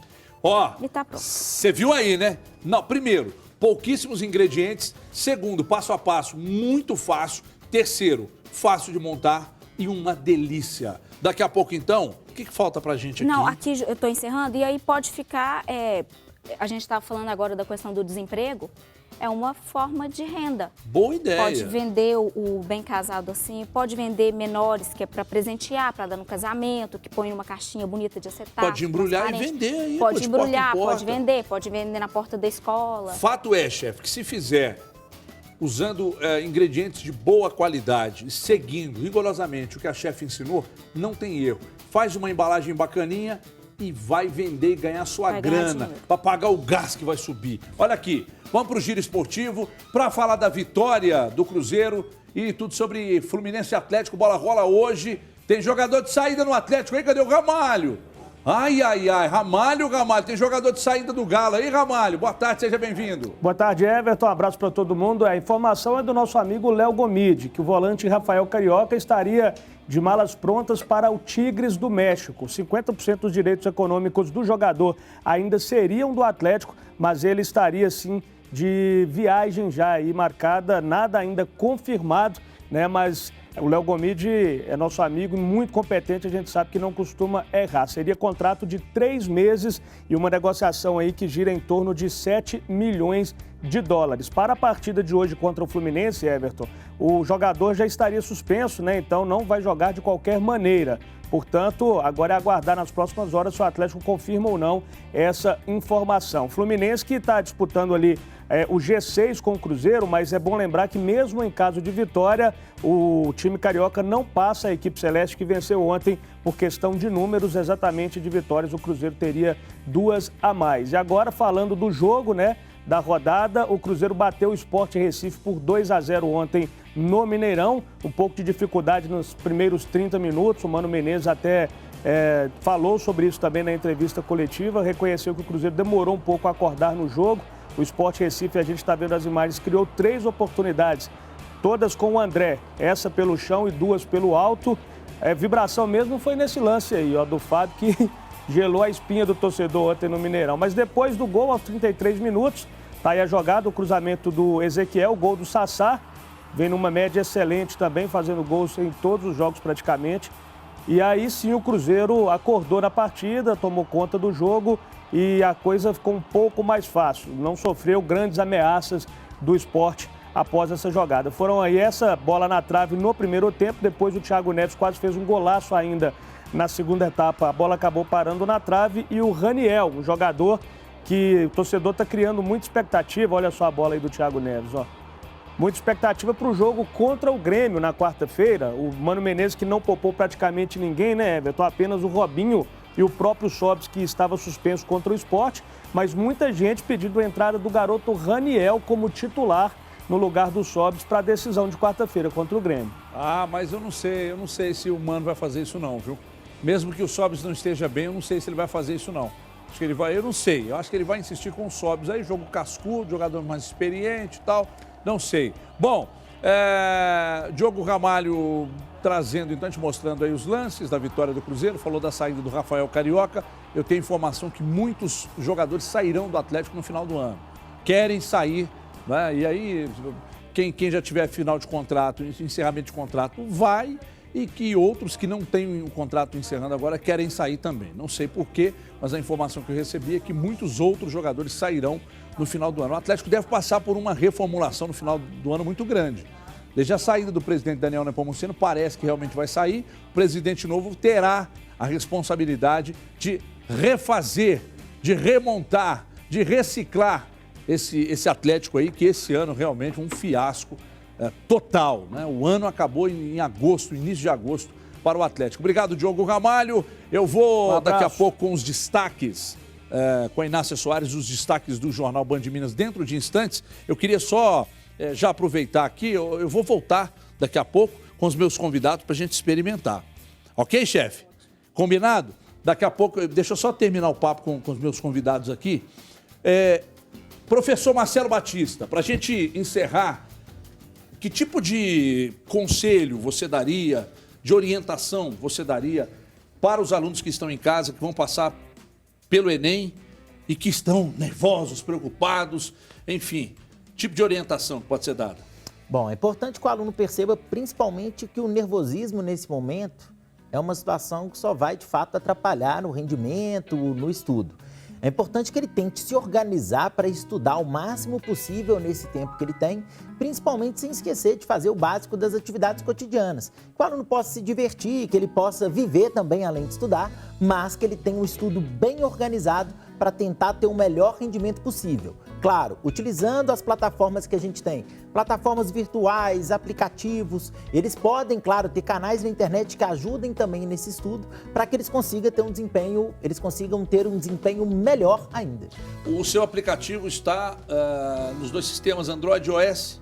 A: Ó,
C: E tá pronto.
A: você viu aí, né? Não, primeiro, pouquíssimos ingredientes. Segundo, passo a passo, muito fácil. Terceiro, fácil de montar e uma delícia. Daqui a pouco, então, o que falta pra gente aqui?
C: Não, aqui eu estou encerrando e aí pode ficar... a gente estava falando agora da questão do desemprego. É uma forma de renda.
A: Boa ideia.
C: Pode vender o bem casado assim, pode vender menores, que é para presentear, para dar no casamento, que põe numa caixinha bonita de acetato.
A: Pode embrulhar e vender aí.
C: Pode
A: de
C: embrulhar,
A: porta em porta.
C: pode vender na porta da escola.
A: Fato é, chefe, que se fizer usando ingredientes de boa qualidade e seguindo rigorosamente o que a chefe ensinou, não tem erro. Faz uma embalagem bacaninha e vai vender e ganhar sua grana para pagar o gás que vai subir. Olha aqui, vamos para o Giro Esportivo para falar da vitória do Cruzeiro e tudo sobre Fluminense e Atlético. Bola rola hoje. Tem jogador de saída no Atlético aí, cadê o Ramalho? Ai, Ramalho, tem jogador de saída do Galo aí, Ramalho. Boa tarde, seja bem-vindo.
E: Boa tarde, Everton. Um abraço para todo mundo. A informação é do nosso amigo Léo Gomide, que o volante Rafael Carioca estaria de malas prontas para o Tigres do México. 50% dos direitos econômicos do jogador ainda seriam do Atlético, mas ele estaria, sim, de viagem já aí marcada, nada ainda confirmado, né? Mas o Léo Gomide é nosso amigo e muito competente, a gente sabe que não costuma errar. Seria contrato de 3 meses e uma negociação aí que gira em torno de 7 milhões de dólares. Para a partida de hoje contra o Fluminense, Everton, o jogador já estaria suspenso, né? Então não vai jogar de qualquer maneira. Portanto, agora é aguardar nas próximas horas se o Atlético confirma ou não essa informação. O Fluminense que está disputando ali o G6 com o Cruzeiro, mas é bom lembrar que mesmo em caso de vitória, o time carioca não passa a equipe celeste que venceu ontem por questão de números, exatamente de vitórias. O Cruzeiro teria 2 a mais. E agora falando do jogo, né? Da rodada, o Cruzeiro bateu o Sport Recife por 2 a 0 ontem no Mineirão. Um pouco de dificuldade nos primeiros 30 minutos. O Mano Menezes até falou sobre isso também na entrevista coletiva. Reconheceu que o Cruzeiro demorou um pouco a acordar no jogo. O Sport Recife, a gente está vendo as imagens, criou 3 oportunidades, todas com o André. Essa pelo chão e 2 pelo alto. Vibração mesmo foi nesse lance aí, ó, do Fábio, que gelou a espinha do torcedor ontem no Mineirão. Mas depois do gol, aos 33 minutos, tá aí a jogada, o cruzamento do Ezequiel, o gol do Sassá. Vem numa média excelente também, fazendo gols em todos os jogos praticamente. E aí sim o Cruzeiro acordou na partida, tomou conta do jogo e a coisa ficou um pouco mais fácil. Não sofreu grandes ameaças do Sport após essa jogada. Foram aí essa bola na trave no primeiro tempo, depois o Thiago Neves quase fez um golaço ainda na segunda etapa. A bola acabou parando na trave e o Raniel, um jogador que o torcedor está criando muita expectativa. Olha só a bola aí do Thiago Neves, ó. Muita expectativa para o jogo contra o Grêmio na quarta-feira. O Mano Menezes que não poupou praticamente ninguém, né, Everton? Apenas o Robinho e o próprio Sobis, que estava suspenso contra o Sport. Mas muita gente pedindo a entrada do garoto Raniel como titular no lugar do Sobis para a decisão de quarta-feira contra o Grêmio.
A: Ah, mas eu não sei se o Mano vai fazer isso não, viu? Mesmo que o Sobis não esteja bem, eu não sei se ele vai fazer isso não. Acho que ele vai, eu não sei, eu acho que ele vai insistir com o Sobis aí, jogo cascudo, jogador mais experiente e tal, não sei. Bom, Diogo Ramalho trazendo, então, te mostrando aí os lances da vitória do Cruzeiro, falou da saída do Rafael Carioca. Eu tenho informação que muitos jogadores sairão do Atlético no final do ano, querem sair, né? E aí, quem já tiver final de contrato, encerramento de contrato, vai, e que outros que não têm o contrato encerrando agora querem sair também. Não sei porquê, mas a informação que eu recebi é que muitos outros jogadores sairão no final do ano. O Atlético deve passar por uma reformulação no final do ano muito grande. Desde a saída do presidente Daniel Nepomuceno, parece que realmente vai sair. O presidente novo terá a responsabilidade de refazer, de remontar, de reciclar esse Atlético aí, que esse ano realmente é um fiasco total, né? O ano acabou em agosto, início de agosto, para o Atlético. Obrigado, Diogo Ramalho. Eu vou daqui a pouco com os destaques, com a Inácia Soares, os destaques do Jornal Band de Minas dentro de instantes. Eu queria só já aproveitar aqui, eu vou voltar daqui a pouco com os meus convidados para a gente experimentar. Ok, chefe? Combinado? Daqui a pouco, deixa eu só terminar o papo com os meus convidados aqui. Professor Marcelo Batista, para a gente encerrar, que tipo de conselho você daria, de orientação você daria para os alunos que estão em casa, que vão passar pelo Enem e que estão nervosos, preocupados, enfim, tipo de orientação que pode ser dada?
D: Bom, é importante que o aluno perceba principalmente que o nervosismo nesse momento é uma situação que só vai de fato atrapalhar no rendimento, no estudo. É importante que ele tente se organizar para estudar o máximo possível nesse tempo que ele tem, principalmente sem esquecer de fazer o básico das atividades cotidianas. Que o aluno possa se divertir, que ele possa viver também além de estudar, mas que ele tenha um estudo bem organizado para tentar ter o melhor rendimento possível. Claro, utilizando as plataformas que a gente tem, plataformas virtuais, aplicativos, eles podem, claro, ter canais na internet que ajudem também nesse estudo para que eles consigam ter um desempenho melhor ainda.
A: O seu aplicativo está nos dois sistemas Android e iOS?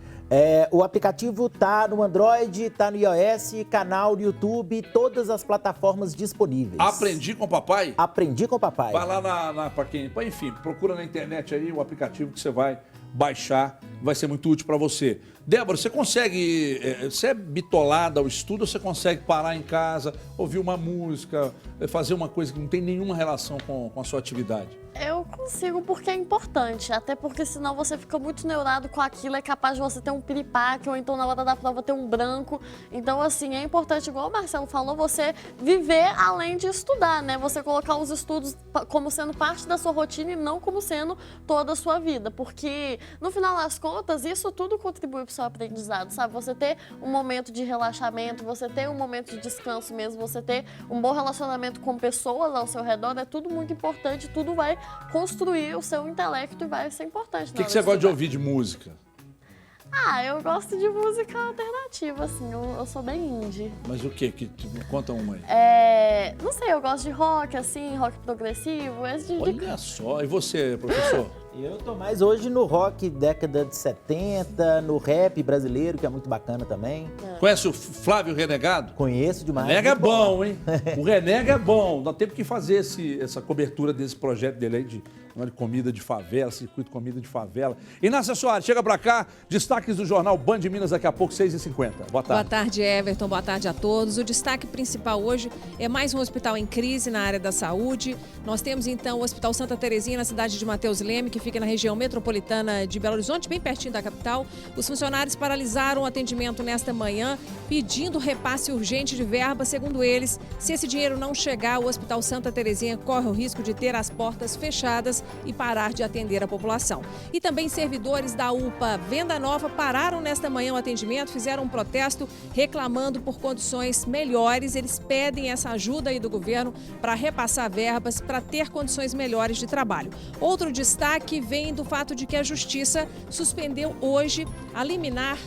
D: O aplicativo está no Android, está no iOS, canal no YouTube, todas as plataformas disponíveis.
A: Aprendi com o papai?
D: Aprendi com o papai.
A: Vai lá para quem... Enfim, procura na internet aí o aplicativo que você vai baixar, vai ser muito útil para você. Débora, você consegue... Você é bitolada ao estudo ou você consegue parar em casa, ouvir uma música, fazer uma coisa que não tem nenhuma relação com a sua atividade?
B: Eu consigo porque é importante, até porque senão você fica muito neurado com aquilo, é capaz de você ter um piripaque ou então na hora da prova ter um branco. Então, assim, é importante, igual o Marcelo falou, você viver além de estudar, né? Você colocar os estudos como sendo parte da sua rotina e não como sendo toda a sua vida, porque no final das contas, isso tudo contribui para o seu aprendizado, sabe? Você ter um momento de relaxamento, você ter um momento de descanso mesmo, você ter um bom relacionamento com pessoas ao seu redor, é tudo muito importante, tudo vai construir o seu intelecto e vai ser importante.
A: O que você gosta de ouvir de música?
B: Eu gosto de música alternativa, assim, eu sou bem indie.
A: Mas o quê? Conta uma aí.
B: Não sei, eu gosto de rock, assim, rock progressivo.
A: Olha só, e você, professor?
D: Eu tô mais hoje no rock década de 70, no rap brasileiro, que é muito bacana também.
A: Conhece o Flávio Renegado?
D: Conheço demais.
A: Renega é bom, hein? O Renega é bom. Nós temos que fazer essa cobertura desse projeto dele aí de comida de favela, circuito comida de favela. Inácia Soares, chega pra cá. Destaques do jornal Band de Minas daqui a pouco, 6h50. Boa tarde.
N: Boa tarde, Everton. Boa tarde a todos. O destaque principal hoje é mais um hospital em crise na área da saúde. Nós temos, então, o Hospital Santa Terezinha, na cidade de Mateus Leme, que fica na região metropolitana de Belo Horizonte, bem pertinho da capital. Os funcionários paralisaram o atendimento nesta manhã, pedindo repasse urgente de verba. Segundo eles, se esse dinheiro não chegar, o Hospital Santa Terezinha corre o risco de ter as portas fechadas e parar de atender a população. E também servidores da UPA Venda Nova pararam nesta manhã o atendimento, fizeram um protesto reclamando por condições melhores. Eles pedem essa ajuda aí do governo para repassar verbas, para ter condições melhores de trabalho. Outro destaque vem do fato de que a Justiça suspendeu hoje a liminar,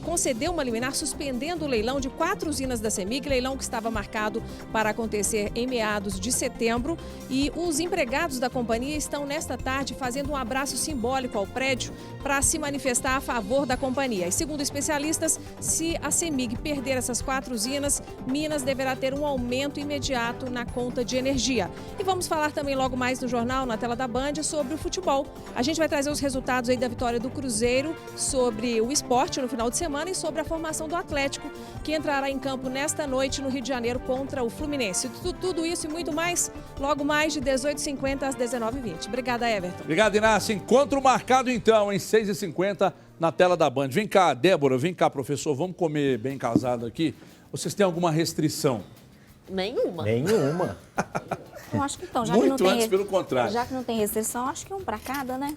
N: concedeu uma liminar suspendendo o leilão de 4 usinas da CEMIG, leilão que estava marcado para acontecer em meados de setembro. E os empregados da companhia estão nesta tarde fazendo um abraço simbólico ao prédio para se manifestar a favor da companhia. E segundo especialistas, se a CEMIG perder essas 4 usinas, Minas deverá ter um aumento imediato na conta de energia. E vamos falar também logo mais no jornal, na tela da Band, sobre o futebol. A gente vai trazer os resultados aí da vitória do Cruzeiro, sobre o esporte no final de semana e sobre a formação do Atlético, que entrará em campo nesta noite no Rio de Janeiro contra o Fluminense. Tudo isso e muito mais, logo mais de 18h50 às 19h20. Obrigada, Everton.
A: Obrigado, Inácio. Encontro marcado então, em 6h50 na tela da Band. Vem cá, Débora, vem cá, professor, vamos comer bem casado aqui. Vocês têm alguma restrição?
B: Nenhuma.
D: Nenhuma.
C: Eu acho que então, já
A: Muito
C: que não
A: antes,
C: tem,
A: pelo contrário.
C: Já que não tem restrição, acho que um para cada, né?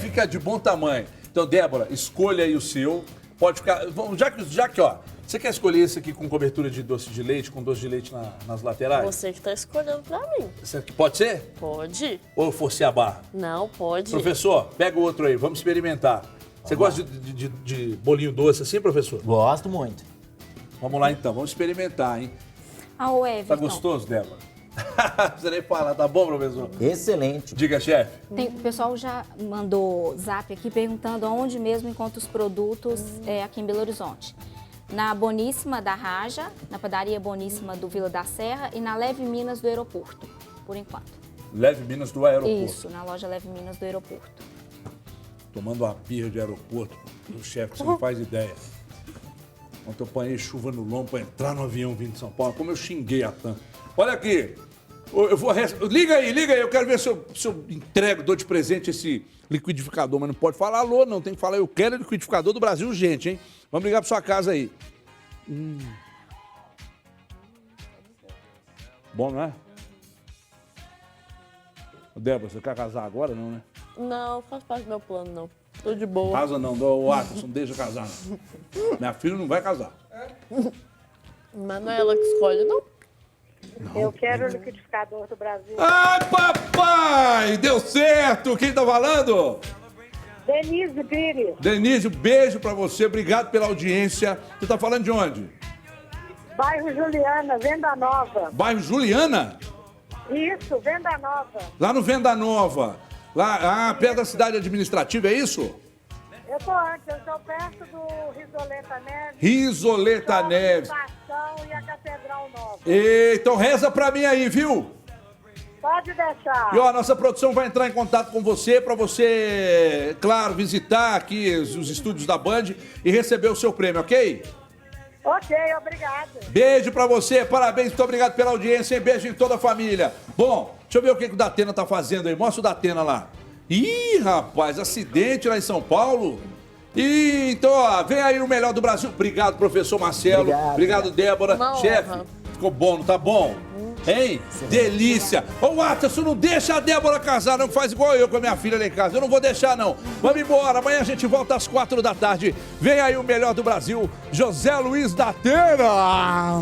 A: Fica de bom tamanho. Então, Débora, escolha aí o seu. Pode ficar. Já que, ó, você quer escolher esse aqui com cobertura de doce de leite, com doce de leite nas laterais?
B: Você que está escolhendo para mim.
A: Esse aqui pode ser?
B: Pode.
A: Ou eu forcei a barra?
B: Não, pode.
A: Professor, pega o outro aí, vamos experimentar. Você gosta de bolinho doce assim, professor?
D: Gosto muito.
A: Vamos lá então, vamos experimentar, hein?
C: O Everton.
A: Tá gostoso, Débora? Não precisa nem falar, tá bom, professor?
D: Excelente.
A: Diga, chefe.
C: O pessoal já mandou zap aqui perguntando aonde mesmo encontra os produtos aqui em Belo Horizonte. Na Boníssima da Raja, na padaria Boníssima do Vila da Serra e na Leve Minas do Aeroporto, por enquanto.
A: Leve Minas do Aeroporto.
C: Isso, na loja Leve Minas do Aeroporto.
A: Tomando uma birra de aeroporto, o chefe, você não faz ideia. Ontem eu apanhei chuva no lombo para entrar no avião vindo de São Paulo. Como eu xinguei a TAM. Olha aqui, Liga aí, eu quero ver se eu entrego, dou de presente esse liquidificador, mas não pode falar alô, não, tem que falar eu quero o liquidificador do Brasil urgente, hein? Vamos ligar pra sua casa aí. Bom, não é? Débora, você quer casar agora, não, né?
B: Não, faz parte do meu plano, não. Tô de boa.
A: Casa não, o Atson, deixa eu casar. Não. Minha filha não vai casar.
B: Mas não é ela que escolhe, não.
O: Eu quero o liquidificador do Brasil.
A: Ai, papai! Deu certo! Quem tá falando?
O: Denise Pires.
A: Denise, beijo pra você, obrigado pela audiência. Você tá falando de onde?
O: Bairro Juliana, Venda Nova.
A: Bairro Juliana?
O: Isso, Venda Nova.
A: Lá no Venda Nova. Lá, perto da cidade administrativa, é isso?
O: Eu tô antes, eu estou perto do Risoleta Neves.
A: Risoleta Neves.
O: E a Catedral Nova.
A: Então reza pra mim aí, viu?
O: Pode deixar.
A: E ó, a nossa produção vai entrar em contato com você pra você, claro, visitar aqui os estúdios da Band e receber o seu prêmio, ok?
O: Ok, obrigada.
A: Beijo pra você, parabéns, muito obrigado pela audiência, hein? Beijo em toda a família. Bom, deixa eu ver o que o Datena tá fazendo aí, mostra o Datena lá. Ih, rapaz, acidente lá em São Paulo. E então, ó, vem aí o melhor do Brasil. Obrigado, professor Marcelo. Obrigado, Débora. Chefe, ficou bom, não tá bom? Hein? Delícia. Ô, Watson, não deixa a Débora casar, não faz igual eu com a minha filha lá em casa. Eu não vou deixar, não. Vamos embora. Amanhã a gente volta às 4 da tarde. Vem aí o melhor do Brasil, José Luiz Datena.